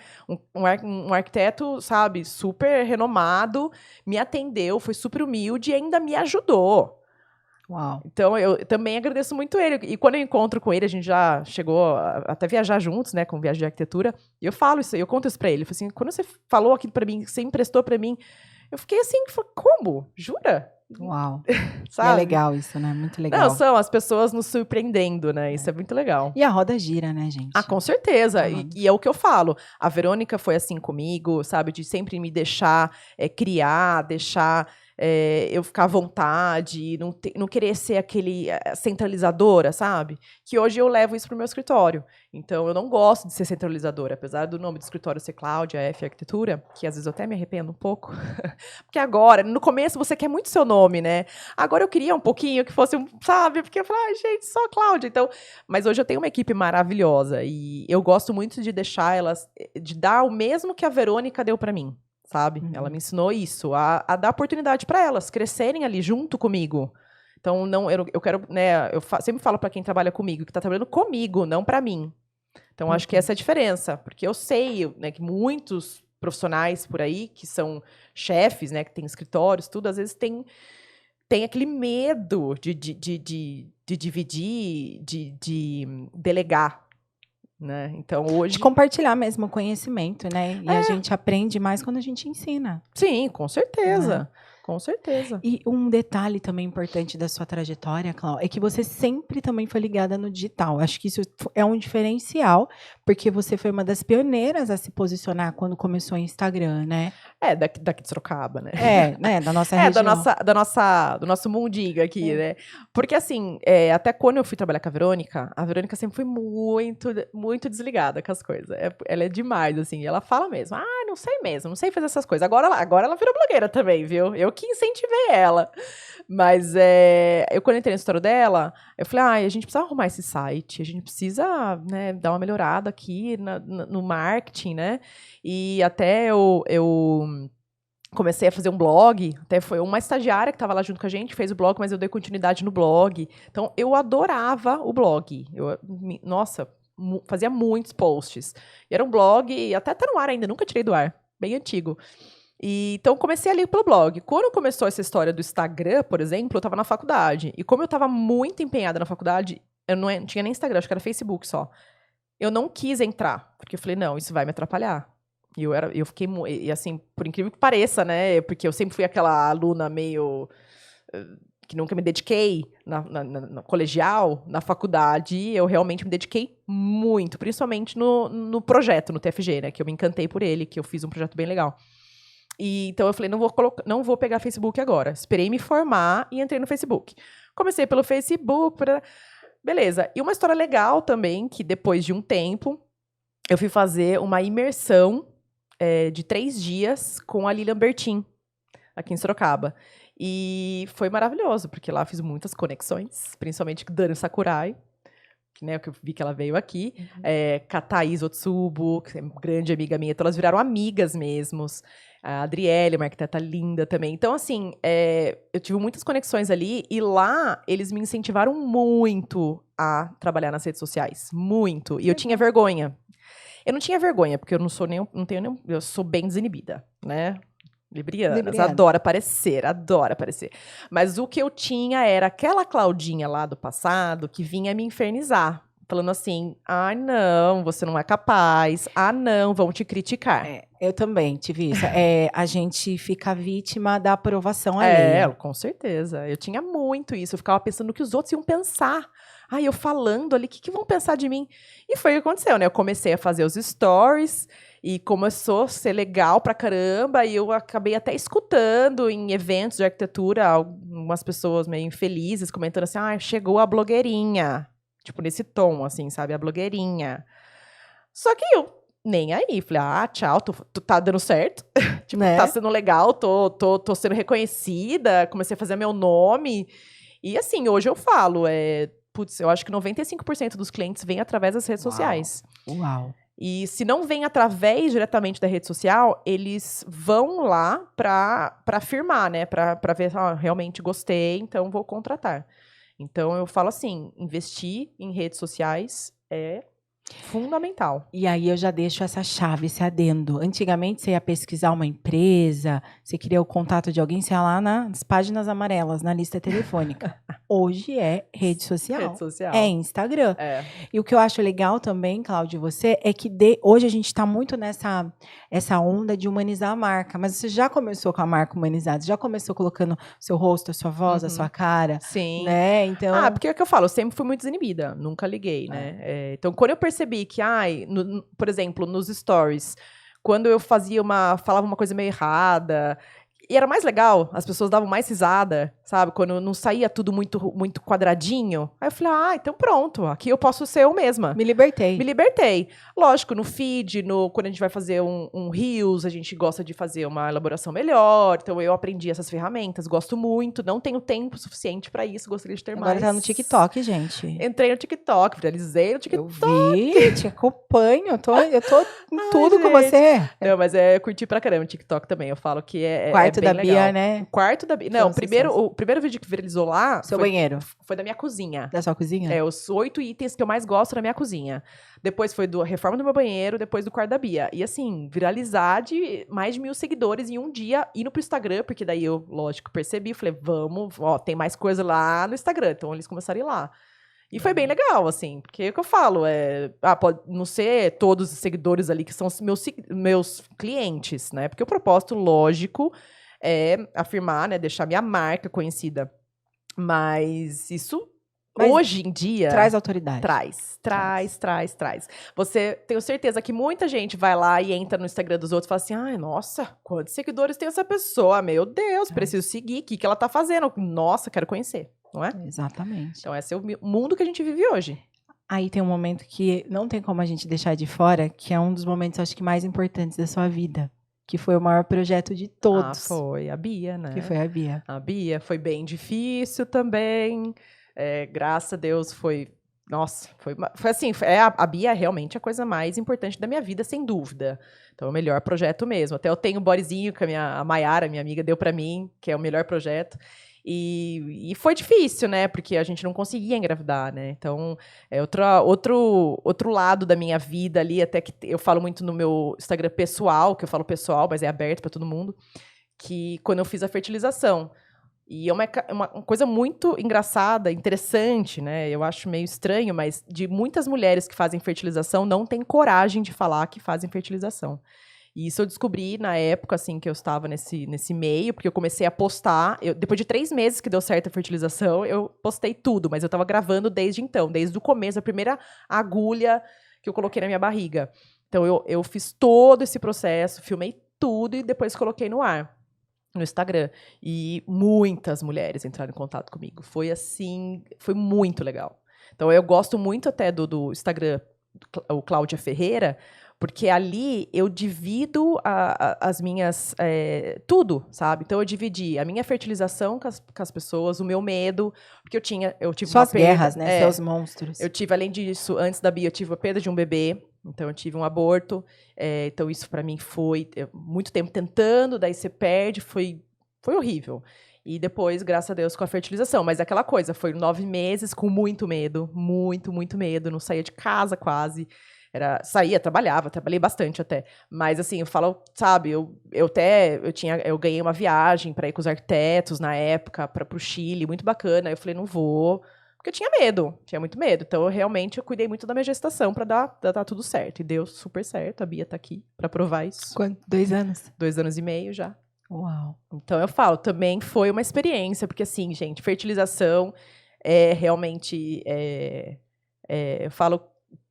Um arquiteto, sabe, super renomado, me atendeu, foi super humilde e ainda me ajudou. Uau. Então, eu também agradeço muito ele. E quando eu encontro com ele, a gente já chegou a até viajar juntos, né, com viagem de arquitetura. E eu falo isso, eu conto isso pra ele. Eu falo assim, quando você falou aquilo pra mim, você emprestou pra mim, eu fiquei assim, como? Jura? Uau. Sabe? É legal isso, né? Muito legal. Não, são as pessoas nos surpreendendo, né? Isso é muito legal. E a roda gira, né, gente? Com certeza. E é o que eu falo. A Verônica foi assim comigo, sabe? De sempre me deixar criar, deixar eu ficar à vontade, não querer ser aquele centralizadora, sabe? Que hoje eu levo isso pro meu escritório. Então, eu não gosto de ser centralizadora, apesar do nome do escritório ser Cláudia F Arquitetura, que às vezes eu até me arrependo um pouco. Porque agora, no começo, você quer muito seu nome, né? Agora eu queria um pouquinho que fosse, sabe? Porque eu falei, gente, só Cláudia. Então, mas hoje eu tenho uma equipe maravilhosa e eu gosto muito de deixar elas, de dar o mesmo que a Verônica deu para mim. Sabe? Ela me ensinou isso, a dar oportunidade para elas crescerem ali junto comigo. Então, eu quero, né? Eu sempre falo para quem trabalha comigo, que está trabalhando comigo, não para mim. Então, acho que essa é a diferença. Porque eu sei, né, que muitos profissionais por aí, que são chefes, né, que têm escritórios, tudo, às vezes tem aquele medo de dividir, de delegar, né? Então, hoje... De compartilhar mesmo o conhecimento, né? E a gente aprende mais quando a gente ensina. Sim, com certeza. Com certeza. E um detalhe também importante da sua trajetória, Clau, é que você sempre também foi ligada no digital. Acho que isso é um diferencial, porque você foi uma das pioneiras a se posicionar quando começou o Instagram, né? Daqui de Sorocaba, né? Né? Da nossa região. Do nosso mundinho aqui, né? Porque, assim, até quando eu fui trabalhar com a Verônica sempre foi muito, muito desligada com as coisas. Ela é demais, assim. Ela fala mesmo, não sei mesmo, não sei fazer essas coisas. Agora ela virou blogueira também, viu? Eu que incentivei ela. Mas eu, quando entrei na história dela, eu falei, a gente precisa arrumar esse site, a gente precisa, né, dar uma melhorada aqui no marketing, né? E até eu comecei a fazer um blog, até foi uma estagiária que estava lá junto com a gente, fez o blog, mas eu dei continuidade no blog. Então, eu adorava o blog. Nossa, fazia muitos posts. E era um blog, até tá no ar ainda, nunca tirei do ar, bem antigo. Então, comecei ali pelo blog. Quando começou essa história do Instagram, por exemplo, eu estava na faculdade. E como eu estava muito empenhada na faculdade, eu não tinha nem Instagram, acho que era Facebook só. Eu não quis entrar, porque eu falei, não, isso vai me atrapalhar. E eu fiquei, e assim, por incrível que pareça, né? Porque eu sempre fui aquela aluna meio... que nunca me dediquei no colegial, na faculdade, eu realmente me dediquei muito, principalmente no projeto, no TFG, né? Que eu me encantei por ele, que eu fiz um projeto bem legal. Então eu falei, não vou pegar Facebook agora. Esperei me formar e entrei no Facebook. Comecei pelo Facebook, beleza. E uma história legal também, que depois de um tempo, eu fui fazer uma imersão de 3 dias com a Lilian Bertin, aqui em Sorocaba. E foi maravilhoso, porque lá eu fiz muitas conexões, principalmente com Dani Sakurai, né, que eu vi que ela veio aqui, com a Thaís Otsubo, que é uma grande amiga minha, então elas viraram amigas mesmos. A Adriele, uma arquiteta linda também. Então, assim, eu tive muitas conexões ali, e lá eles me incentivaram muito a trabalhar nas redes sociais. Muito. E eu tinha vergonha. Eu não tinha vergonha, porque eu não tenho nem, eu sou bem desinibida, né? Librianas, adoro aparecer. Mas o que eu tinha era aquela Claudinha lá do passado que vinha me infernizar. Falando assim, não, você não é capaz. Não, vão te criticar. Eu também tive isso. A gente fica vítima da aprovação alheia. Com certeza. Eu tinha muito isso. Eu ficava pensando no que os outros iam pensar. Eu falando ali, o que vão pensar de mim? E foi o que aconteceu, né? Eu comecei a fazer os stories e começou a ser legal pra caramba. E eu acabei até escutando em eventos de arquitetura algumas pessoas meio infelizes comentando assim, chegou a blogueirinha. Tipo, nesse tom, assim, sabe? A blogueirinha. Só que eu nem aí. Falei, tchau, tá dando certo. Tipo, né? Tá sendo legal, tô sendo reconhecida. Comecei a fazer meu nome. E assim, hoje eu falo, eu acho que 95% dos clientes vêm através das redes sociais. Uau! E se não vem através diretamente da rede social, eles vão lá pra afirmar, né? Pra ver, realmente gostei, então vou contratar. Então, eu falo assim, investir em redes sociais é fundamental. E aí eu já deixo essa chave, esse adendo. Antigamente, você ia pesquisar uma empresa, você queria o contato de alguém, você ia lá nas páginas amarelas, na lista telefônica. Hoje é rede social. Rede social. É Instagram. E o que eu acho legal também, Cláudio, você, é que hoje a gente está muito essa onda de humanizar a marca. Mas você já começou com a marca humanizada, já começou colocando seu rosto, a sua voz, a sua cara. Sim. Né? Então... porque é o que eu falo, eu sempre fui muito desinibida, nunca liguei, né? Então, quando eu percebi que, por exemplo, nos stories, quando eu falava uma coisa meio errada, e era mais legal, as pessoas davam mais risada, sabe? Quando não saía tudo muito, muito quadradinho. Aí eu falei, então pronto, aqui eu posso ser eu mesma. Me libertei. Lógico, no feed, quando a gente vai fazer um Reels, a gente gosta de fazer uma elaboração melhor. Então eu aprendi essas ferramentas, gosto muito, não tenho tempo suficiente pra isso, gostaria de ter mais. Agora tá no TikTok, gente. Entrei no TikTok, viralizei no TikTok. Eu vi, te acompanho, eu tô em tudo com você. Não, mas curti pra caramba o TikTok também, eu falo que é Quarto bem da legal. Bia, né? O quarto da Bia. Não, o primeiro vídeo que viralizou lá Seu banheiro. foi da minha cozinha. Da sua cozinha? Os 8 itens que eu mais gosto na minha cozinha. Depois foi a reforma do meu banheiro, depois do quarto da Bia. E assim, viralizar de mais de 1.000 seguidores em um dia, indo pro Instagram, porque daí eu, lógico, percebi, falei, vamos, ó, tem mais coisa lá no Instagram. Então eles começaram a ir lá. E foi bem legal, assim, porque o que eu falo pode não ser todos os seguidores ali que são os meus clientes, né? Porque o propósito, lógico, é afirmar, né? Deixar minha marca conhecida. Mas isso, hoje em dia... Traz autoridade. Traz. Tenho certeza que muita gente vai lá e entra no Instagram dos outros e fala assim, ai, nossa, quantos seguidores tem essa pessoa? Meu Deus, preciso seguir, o que ela tá fazendo? Nossa, quero conhecer. Não é? Exatamente. Então, esse é o mundo que a gente vive hoje. Aí tem um momento que não tem como a gente deixar de fora, que é um dos momentos, acho que, mais importantes da sua vida. Que foi o maior projeto de todos. Foi a Bia, né? Que foi a Bia. A Bia foi bem difícil também. Graças a Deus foi... Nossa, foi assim, a Bia é realmente a coisa mais importante da minha vida, sem dúvida. Então, é o melhor projeto mesmo. Até eu tenho um bodyzinho que a Mayara, minha amiga, deu pra mim, que é o melhor projeto. E foi difícil, né? Porque a gente não conseguia engravidar, né? Então, outro lado da minha vida ali, até que eu falo muito no meu Instagram pessoal, que eu falo pessoal, mas é aberto para todo mundo, que quando eu fiz a fertilização. E é uma coisa muito engraçada, interessante, né? Eu acho meio estranho, mas de muitas mulheres que fazem fertilização não têm coragem de falar que fazem fertilização. E isso eu descobri na época, assim, que eu estava nesse meio, porque eu comecei a postar. Depois de 3 meses que deu certo a fertilização, eu postei tudo, mas eu estava gravando desde então, desde o começo, a primeira agulha que eu coloquei na minha barriga. Então, eu fiz todo esse processo, filmei tudo e depois coloquei no ar, no Instagram. E muitas mulheres entraram em contato comigo. Foi assim, foi muito legal. Então, eu gosto muito até do Instagram, o Cláudia Ferreira, porque ali eu divido as minhas... tudo, sabe? Então, eu dividi a minha fertilização com as pessoas, o meu medo, porque eu tive Suas guerras, né? Seus monstros. Eu tive, além disso, antes da Bia, eu tive a perda de um bebê, então eu tive um aborto. Então, isso para mim foi muito tempo tentando, daí você perde, foi horrível. E depois, graças a Deus, com a fertilização. Mas aquela coisa, foi 9 meses com muito medo, muito medo, não saía de casa trabalhei bastante até. Mas assim, eu falo, sabe, eu ganhei uma viagem para ir com os arquitetos na época, pro Chile, muito bacana. Eu falei, não vou, porque eu tinha muito medo. Então, eu cuidei muito da minha gestação para dar tudo certo. E deu super certo, a Bia tá aqui para provar isso. Quanto? 2 anos? 2 anos e meio já. Uau. Então, eu falo, também foi uma experiência, porque assim, gente, fertilização realmente, eu falo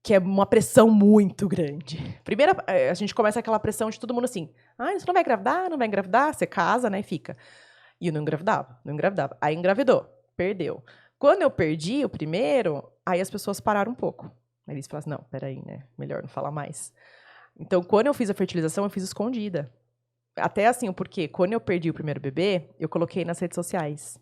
que é uma pressão muito grande. Primeiro, a gente começa aquela pressão de todo mundo assim, você não vai engravidar, você casa, né, e fica. E eu não engravidava. Aí engravidou, perdeu. Quando eu perdi o primeiro, aí as pessoas pararam um pouco. Aí eles falaram assim, não, peraí, né, melhor não falar mais. Então, quando eu fiz a fertilização, eu fiz escondida. Até assim, o porquê? Quando eu perdi o primeiro bebê, eu coloquei nas redes sociais,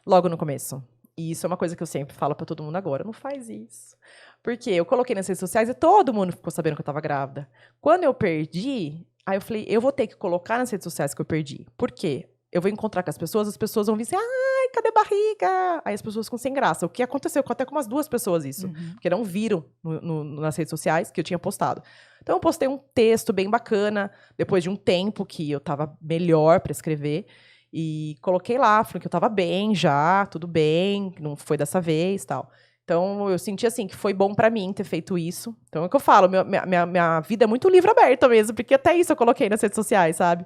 logo no começo. E isso é uma coisa que eu sempre falo pra todo mundo agora, não faz isso. Porque eu coloquei nas redes sociais e todo mundo ficou sabendo que eu tava grávida. Quando eu perdi, aí eu falei, eu vou ter que colocar nas redes sociais que eu perdi. Por quê? Eu vou encontrar com as pessoas vão vir assim, ai, cadê a barriga? Aí as pessoas ficam sem graça. O que aconteceu até com umas 2 pessoas isso. Porque não viram nas redes sociais que eu tinha postado. Então, eu postei um texto bem bacana, depois de um tempo que eu tava melhor para escrever. E coloquei lá, falei que eu tava bem já, tudo bem, não foi dessa vez e tal. Então, eu senti assim que foi bom pra mim ter feito isso. Então, é o que eu falo, minha vida é muito livre aberta mesmo, porque até isso eu coloquei nas redes sociais, sabe?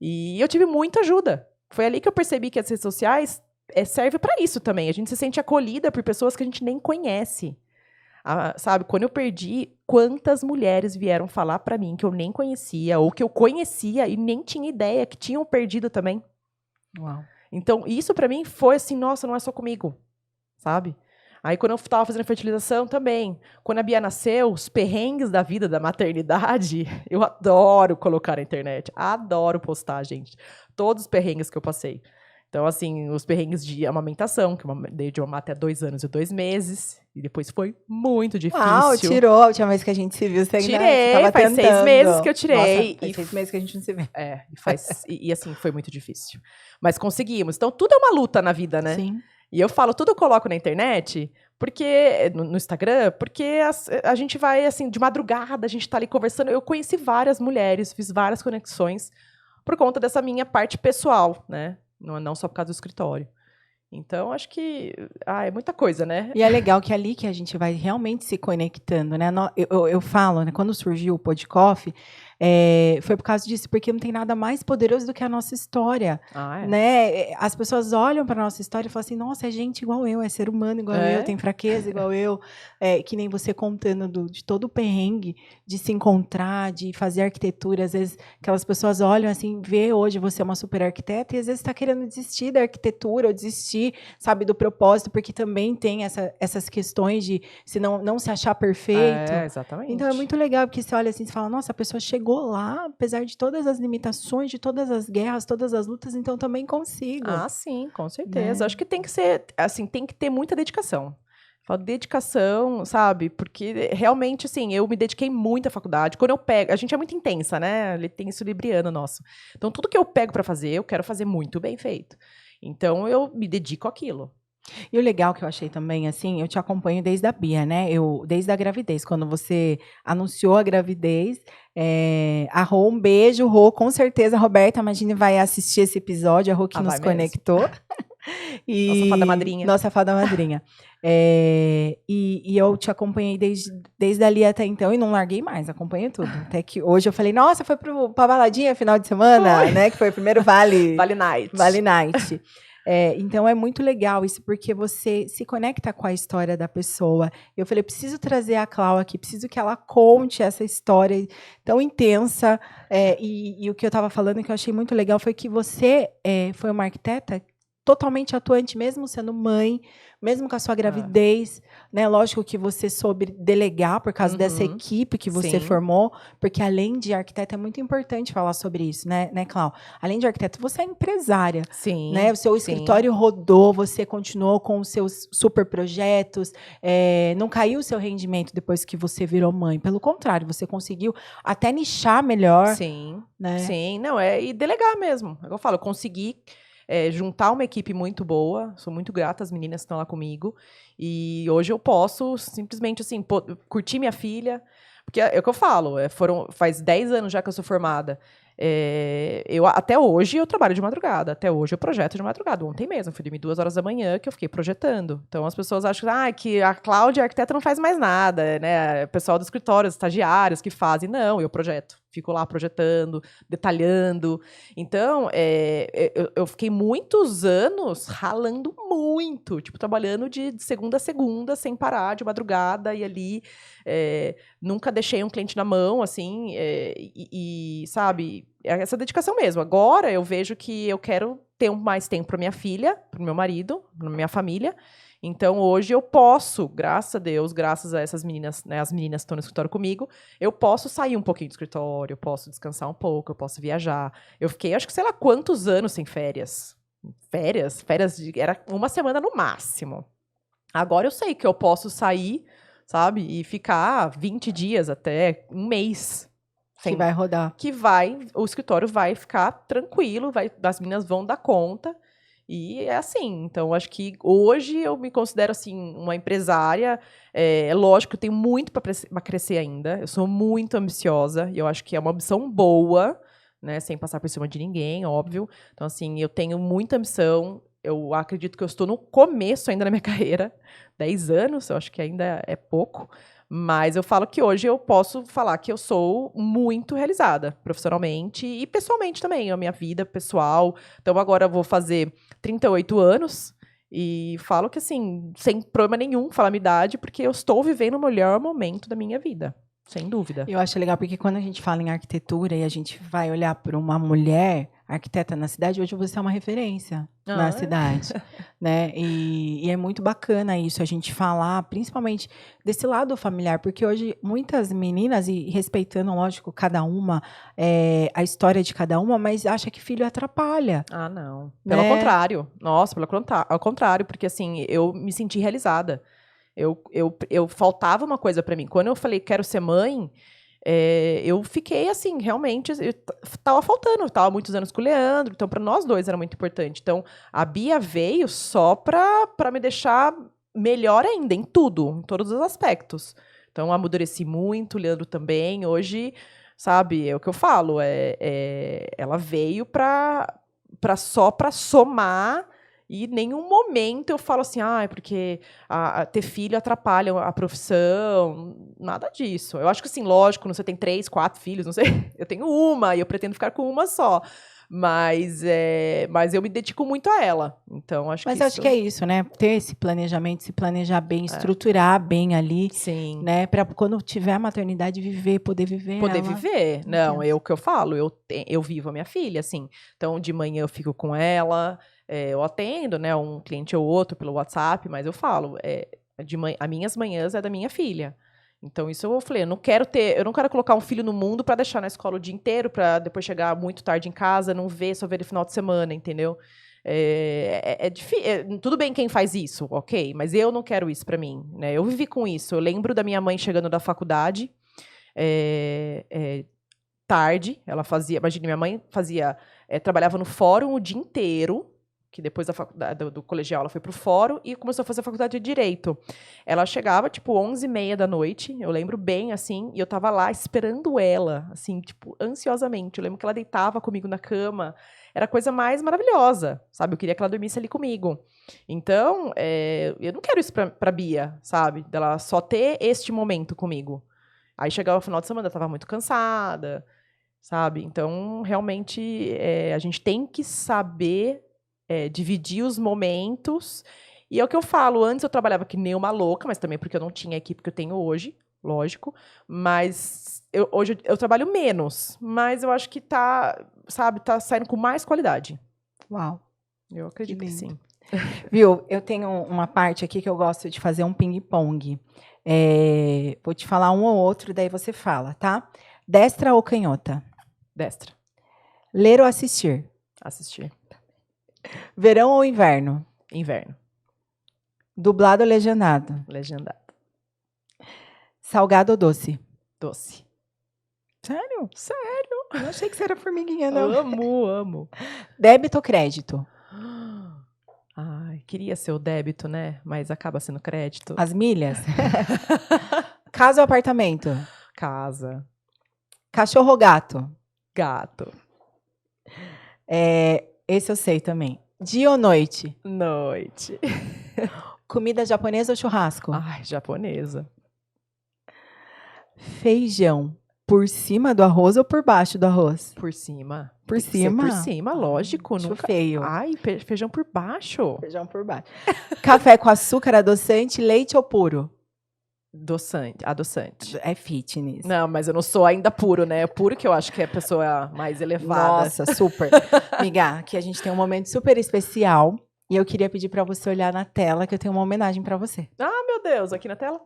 E eu tive muita ajuda. Foi ali que eu percebi que as redes sociais servem pra isso também. A gente se sente acolhida por pessoas que a gente nem conhece. Sabe, quando eu perdi, quantas mulheres vieram falar pra mim que eu nem conhecia, ou que eu conhecia e nem tinha ideia que tinham perdido também. Uau. Então, isso pra mim foi assim, nossa, não é só comigo, sabe? Aí, quando eu tava fazendo fertilização também, quando a Bia nasceu, os perrengues da vida da maternidade, eu adoro colocar na internet, adoro postar, gente, todos os perrengues que eu passei. Então, assim, os perrengues de amamentação, que eu dei de mamar até 2 anos e 2 meses, E depois foi muito difícil. Uau, tirou a última vez que a gente se viu. Você ainda Tirei, tava faz 6 tentando. meses que eu tirei. Nossa, faz 6 meses que a gente não se vê. E assim, foi muito difícil. Mas conseguimos. Então, tudo é uma luta na vida, né? Sim. E eu falo, tudo eu coloco na internet, porque no Instagram, porque a gente vai, assim, de madrugada, a gente tá ali conversando. Eu conheci várias mulheres, fiz várias conexões por conta dessa minha parte pessoal, né? Não só por causa do escritório. Então, acho que é muita coisa, né? E é legal que é ali que a gente vai realmente se conectando, né? Eu falo, né? Quando surgiu o Podcoff, foi por causa disso, porque não tem nada mais poderoso do que a nossa história, né? As pessoas olham para a nossa história e falam assim, nossa, é gente igual eu, é ser humano igual eu, tem fraqueza igual eu, que nem você contando de todo o perrengue, de se encontrar, de fazer arquitetura, às vezes aquelas pessoas olham assim, vê hoje você é uma super arquiteta e às vezes está querendo desistir da arquitetura ou desistir, sabe, do propósito, porque também tem essas questões de se não se achar perfeito. Exatamente. Então é muito legal, porque você olha assim e fala, nossa, a pessoa chegou lá, apesar de todas as limitações, de todas as guerras, todas as lutas, então também consigo. Sim, com certeza. Acho que tem que ser, assim, tem que ter muita dedicação. Falo dedicação, sabe? Porque realmente, assim, eu me dediquei muito à faculdade. Quando eu pego, a gente é muito intensa, né? Ele tem isso libriano nosso. Então, tudo que eu pego para fazer, eu quero fazer muito bem feito. Então, eu me dedico àquilo. E o legal que eu achei também, assim, eu te acompanho desde a Bia, né? Desde a gravidez. Quando você anunciou a gravidez, a Rô, um beijo, Rô, com certeza, a Roberta, imagine, vai assistir esse episódio, a Rô que nos conectou. Nossa fada madrinha. Nossa fada madrinha. E eu te acompanhei desde ali até então e não larguei mais, acompanhei tudo. Até que hoje eu falei, nossa, foi pra baladinha final de semana, né? Que foi o primeiro Vale Night. Vale Night. Então é muito legal isso, porque você se conecta com a história da pessoa. Eu falei, preciso trazer a Clau aqui, preciso que ela conte essa história tão intensa. E o que eu estava falando que eu achei muito legal foi que você foi uma arquiteta totalmente atuante, mesmo sendo mãe, mesmo com a sua gravidez, né? Lógico que você soube delegar por causa dessa equipe que você formou, porque além de arquiteta, é muito importante falar sobre isso, né, Clau? Além de arquiteta, você é empresária. Sim. Né? O seu escritório rodou, você continuou com os seus super projetos, não caiu o seu rendimento depois que você virou mãe. Pelo contrário, você conseguiu até nichar melhor. Sim, né? Sim. Não, e delegar mesmo. Eu falo, eu consegui juntar uma equipe muito boa. Sou muito grata às meninas que estão lá comigo. E hoje eu posso simplesmente assim, curtir minha filha. Porque é o que eu falo, faz 10 anos já que eu sou formada. Até hoje eu trabalho de madrugada. Até hoje eu projeto de madrugada. Ontem mesmo, fui dormir 2 horas da manhã que eu fiquei projetando. Então as pessoas acham que a Cláudia, a arquiteta, não faz mais nada, né? O pessoal do escritório, os estagiários que fazem. Não, eu projeto. Fico lá projetando, detalhando. Então, eu fiquei muitos anos ralando muito. Tipo, trabalhando de segunda a segunda, sem parar, de madrugada, e ali. Nunca deixei um cliente na mão, assim. Sabe, essa dedicação mesmo. Agora, eu vejo que eu quero ter mais tempo para minha filha, para o meu marido, para minha família. Então, hoje eu posso, graças a Deus, graças a essas meninas, né, as meninas que estão no escritório comigo, eu posso sair um pouquinho do escritório, eu posso descansar um pouco, eu posso viajar. Eu fiquei, acho que sei lá quantos anos sem férias. Férias era uma semana no máximo. Agora eu sei que eu posso sair, sabe, e ficar 20 dias até um mês. Que vai rodar. O escritório vai ficar tranquilo, as meninas vão dar conta. E é assim, então acho que hoje eu me considero assim uma empresária. É lógico que eu tenho muito para crescer ainda. Eu sou muito ambiciosa e eu acho que é uma ambição boa, né, sem passar por cima de ninguém, óbvio. Então assim, eu tenho muita ambição. Eu acredito que eu estou no começo ainda da minha carreira, 10 anos, eu acho que ainda é pouco. Mas eu falo que hoje eu posso falar que eu sou muito realizada profissionalmente e pessoalmente também, a minha vida pessoal. Então agora eu vou fazer 38 anos e falo que assim, sem problema nenhum falar a minha idade, porque eu estou vivendo o melhor momento da minha vida, sem dúvida. Eu acho legal porque quando a gente fala em arquitetura e a gente vai olhar para uma mulher arquiteta na cidade, hoje você é uma referência na cidade, né? E é muito bacana isso, a gente falar, principalmente desse lado familiar, porque hoje muitas meninas, e respeitando, lógico, cada uma, a história de cada uma, mas acha que filho atrapalha. Ah, não. Pelo contrário. Nossa, ao contrário, porque assim, eu me senti realizada. Eu faltava uma coisa pra mim. Quando eu falei quero ser mãe, eu fiquei assim, realmente, tava faltando. Eu tava muitos anos com o Leandro, então pra nós dois era muito importante. Então a Bia veio só pra me deixar melhor ainda, em tudo, em todos os aspectos. Então amadureci muito, o Leandro também. Hoje, sabe, é o que eu falo, ela veio só pra somar. E em nenhum momento eu falo assim, é porque ter filho atrapalha a profissão. Nada disso. Eu acho que, assim, lógico, quando você tem 3, 4 filhos, não sei. Eu tenho uma e eu pretendo ficar com uma só. Mas eu me dedico muito a ela. Então, acho que Mas acho que é isso, né? Ter esse planejamento, se planejar bem, estruturar bem ali, sim. né? Para quando tiver a maternidade, poder viver Poder ela. viver. Não, é o que eu falo. Eu vivo a minha filha, assim. Então, de manhã eu fico com ela. Eu atendo, né, um cliente ou outro pelo WhatsApp, mas eu falo, as minhas manhãs é da minha filha. Então, isso eu falei, eu não quero colocar um filho no mundo para deixar na escola o dia inteiro, para depois chegar muito tarde em casa, não ver, só ver ele no final de semana, entendeu? Tudo bem quem faz isso, ok, mas eu não quero isso para mim, né? Eu vivi com isso. Eu lembro da minha mãe chegando da faculdade, tarde, ela fazia, imagina, minha mãe trabalhava no fórum o dia inteiro, que depois da faculdade, do colegial ela foi pro fórum e começou a fazer a faculdade de Direito. Ela chegava, tipo, 11h30 da noite, eu lembro bem, assim, e eu tava lá esperando ela, assim, tipo, ansiosamente. Eu lembro que ela deitava comigo na cama, era a coisa mais maravilhosa, sabe? Eu queria que ela dormisse ali comigo. Então, eu não quero isso pra Bia, sabe? Dela só ter este momento comigo. Aí chegava o final de semana, eu tava muito cansada, sabe? Então, realmente, a gente tem que saber dividir os momentos. E é o que eu falo, antes eu trabalhava que nem uma louca, mas também porque eu não tinha a equipe que eu tenho hoje, lógico. Mas hoje eu trabalho menos, mas eu acho que tá saindo com mais qualidade. Uau. Eu acredito que sim. Viu, eu tenho uma parte aqui que eu gosto de fazer um ping-pong. Vou te falar um ou outro, daí você fala, tá? Destra ou canhota? Destra. Ler ou assistir? Assistir. Verão ou inverno? Inverno. Dublado ou legendado? Legendado. Salgado ou doce? Doce. Sério? Sério? Eu não achei que você era formiguinha, não. Amo. Débito ou crédito? Ai, queria ser o débito, né? Mas acaba sendo crédito. As milhas? Casa ou apartamento? Casa. Cachorro ou gato? Gato. Esse eu sei também. Dia ou noite? Noite. Comida japonesa ou churrasco? Ai, japonesa. Feijão por cima do arroz ou por baixo do arroz? Por cima. Por Tem que ser cima? por cima, lógico. Acho Nunca... feio. Ai, feijão por baixo. Feijão por baixo. Café com açúcar, adoçante, leite ou puro? Adoçante. É fitness. Não, mas eu não sou ainda puro, né? É puro que eu acho que é a pessoa mais elevada. Nossa, super. Miga, aqui a gente tem um momento super especial e eu queria pedir para você olhar na tela que eu tenho uma homenagem para você. Ah, meu Deus, aqui na tela?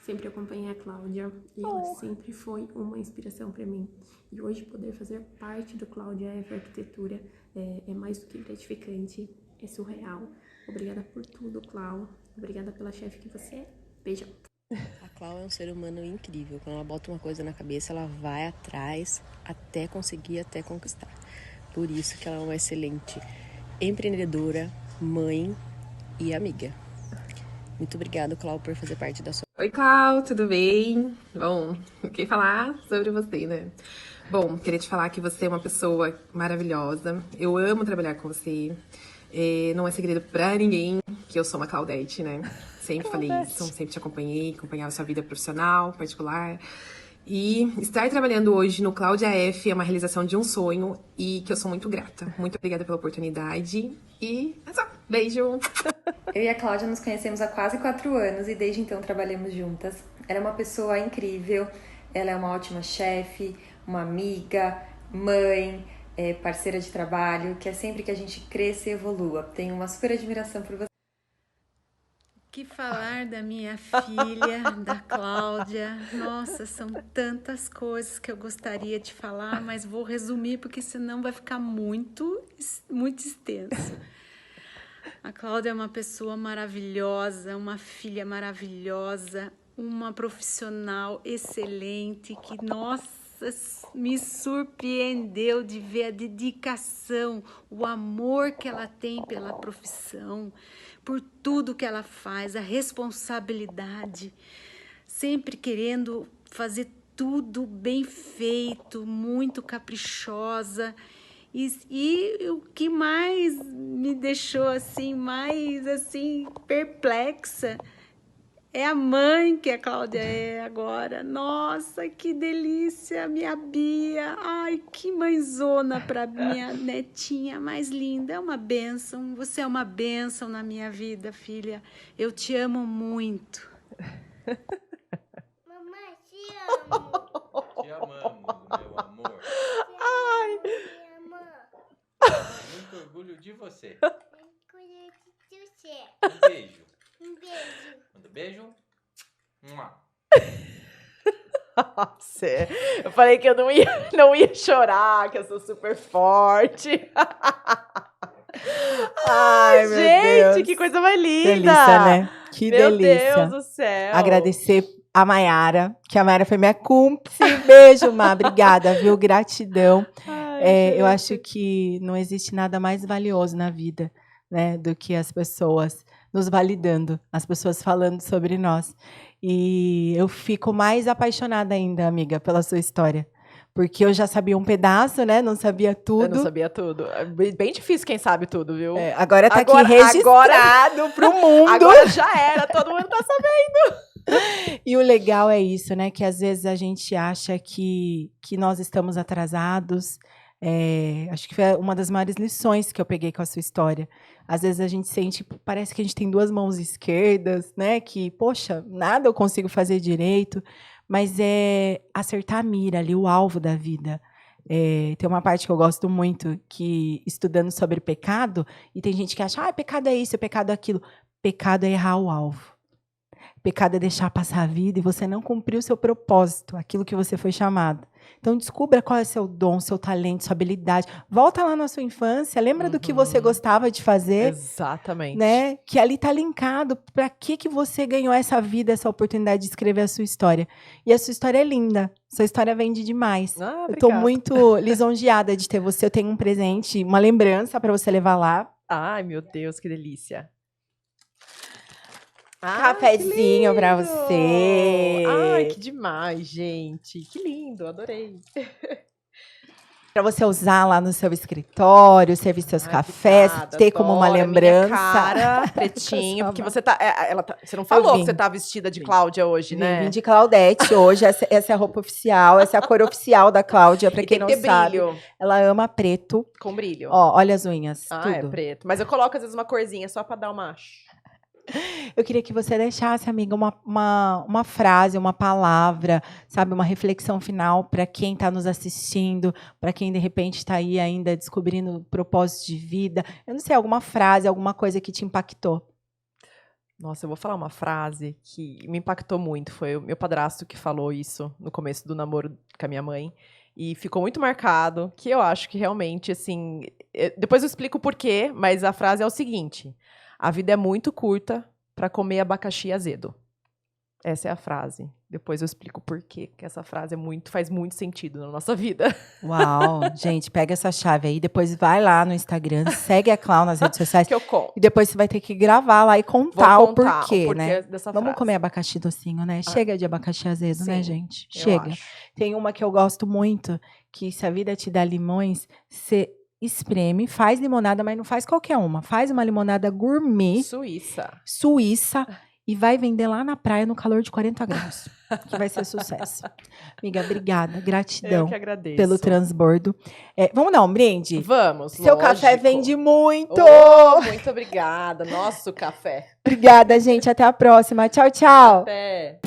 Sempre acompanhei a Cláudia e ela sempre foi uma inspiração para mim. E hoje poder fazer parte do Cláudia F Arquitetura é mais do que gratificante, é surreal. Obrigada por tudo, Clau. Obrigada pela chefe que você é. Beijão. A Clau é um ser humano incrível. Quando ela bota uma coisa na cabeça, ela vai atrás até conseguir, até conquistar. Por isso que ela é uma excelente empreendedora, mãe e amiga. Muito obrigada, Clau, por fazer parte da sua... Oi, Clau, tudo bem? Bom, o que falar sobre você, né? Bom, queria te falar que você é uma pessoa maravilhosa. Eu amo trabalhar com você. Não é segredo pra ninguém que eu sou uma Claudete, né? Sempre falei isso, sempre te acompanhava sua vida profissional, particular. E estar trabalhando hoje no Cláudia F é uma realização de um sonho e que eu sou muito grata. Muito obrigada pela oportunidade e é só. Beijo! Eu e a Cláudia nos conhecemos há quase 4 anos e desde então trabalhamos juntas. Ela é uma pessoa incrível, ela é uma ótima chefe, uma amiga, mãe, parceira de trabalho, que é sempre que a gente cresça e evolua. Tenho uma super admiração por você. que falar da minha filha, da Cláudia? Nossa, são tantas coisas que eu gostaria de falar, mas vou resumir porque senão vai ficar muito extenso. A Cláudia é uma pessoa maravilhosa, uma filha maravilhosa, uma profissional excelente que, nossa, me surpreendeu de ver a dedicação, o amor que ela tem pela profissão, por tudo que ela faz, a responsabilidade, sempre querendo fazer tudo bem feito, muito caprichosa. E o que mais me deixou mais perplexa é a mãe que a Cláudia é agora. Nossa, que delícia, minha Bia. Ai, que mãezona para minha netinha mais linda. É uma bênção. Você é uma bênção na minha vida, filha. Eu te amo muito. Mamãe, te amo. Te amamos, meu amor. Ai. Muito orgulho de você. Orgulho de você. Um beijo. Um beijo. Manda beijo. Mua. Nossa, eu falei que eu não ia chorar, que eu sou super forte. Ai, meu gente, Deus. que coisa mais linda. Delícia, né? Que Meu delícia. Deus do céu. Agradecer a Mayara, que a Mayara foi minha cúmplice. Beijo, Má. Obrigada, viu? Gratidão. Eu acho que não existe nada mais valioso na vida, né, do que as pessoas nos validando, as pessoas falando sobre nós. E eu fico mais apaixonada ainda, amiga, pela sua história. Porque eu já sabia um pedaço, né? Não sabia tudo. Eu não sabia tudo. É bem difícil quem sabe tudo, viu? Agora tá aqui registrado pro mundo. Agora já era, todo mundo tá sabendo. E o legal é isso, né? Que às vezes a gente acha que nós estamos atrasados. Acho que foi uma das maiores lições que eu peguei com a sua história. Às vezes a gente sente, parece que a gente tem duas mãos esquerdas, né? Que, poxa, nada eu consigo fazer direito. Mas é acertar a mira ali, o alvo da vida. Tem uma parte que eu gosto muito, que estudando sobre pecado, e tem gente que acha, pecado é isso, pecado é aquilo. Pecado é errar o alvo. Pecado é deixar passar a vida e você não cumpriu o seu propósito, aquilo que você foi chamado. Então, descubra qual é o seu dom, seu talento, sua habilidade. Volta lá na sua infância, lembra do que você gostava de fazer. Exatamente. Né? Que ali está linkado. Para que você ganhou essa vida, essa oportunidade de escrever a sua história? E a sua história é linda. Sua história vende demais. Eu estou muito lisonjeada de ter você. Eu tenho um presente, uma lembrança para você levar lá. Ai, meu Deus, que delícia. Cafezinho para você. Ai, que demais, gente. Que lindo, adorei. Para você usar lá no seu escritório, servir seus cafés, ter como uma lembrança. Minha cara, pretinho, porque você tá, você não falou que você tá vestida de Cláudia hoje, né? Vim de Claudete hoje, essa é a roupa oficial, essa é a cor oficial da Cláudia, para quem não sabe. Brilho. Ela ama preto. Com brilho. Ó, olha as unhas, tudo. É preto. Mas eu coloco às vezes uma corzinha só para dar uma... Eu queria que você deixasse, amiga, uma frase, uma palavra, sabe, uma reflexão final para quem está nos assistindo, para quem de repente está aí ainda descobrindo o propósito de vida. Eu não sei, alguma frase, alguma coisa que te impactou. Nossa, eu vou falar uma frase que me impactou muito. Foi o meu padrasto que falou isso no começo do namoro com a minha mãe. E ficou muito marcado, que eu acho que realmente, assim... Depois eu explico o porquê, mas a frase é o seguinte... A vida é muito curta para comer abacaxi azedo. Essa é a frase. Depois eu explico por quê, que essa frase faz muito sentido na nossa vida. Uau! Gente, pega essa chave aí, depois vai lá no Instagram, segue a Clau nas redes sociais. Que eu conto. E depois você vai ter que gravar lá e contar o porquê, né? Dessa Vamos frase. comer abacaxi docinho, né? Chega de abacaxi azedo, né, gente? Eu Chega. acho. Tem uma que eu gosto muito, que se a vida te dá limões, você espreme, faz limonada, mas não faz qualquer uma. Faz uma limonada gourmet. Suíça. E vai vender lá na praia no calor de 40 graus. Que vai ser sucesso. Amiga, obrigada. Gratidão. Eu que agradeço. Pelo transbordo. Vamos dar um brinde? Vamos, Seu lógico. café vende muito! Oh, muito obrigada. Nosso café. Obrigada, gente. Até a próxima. Tchau, tchau. Até.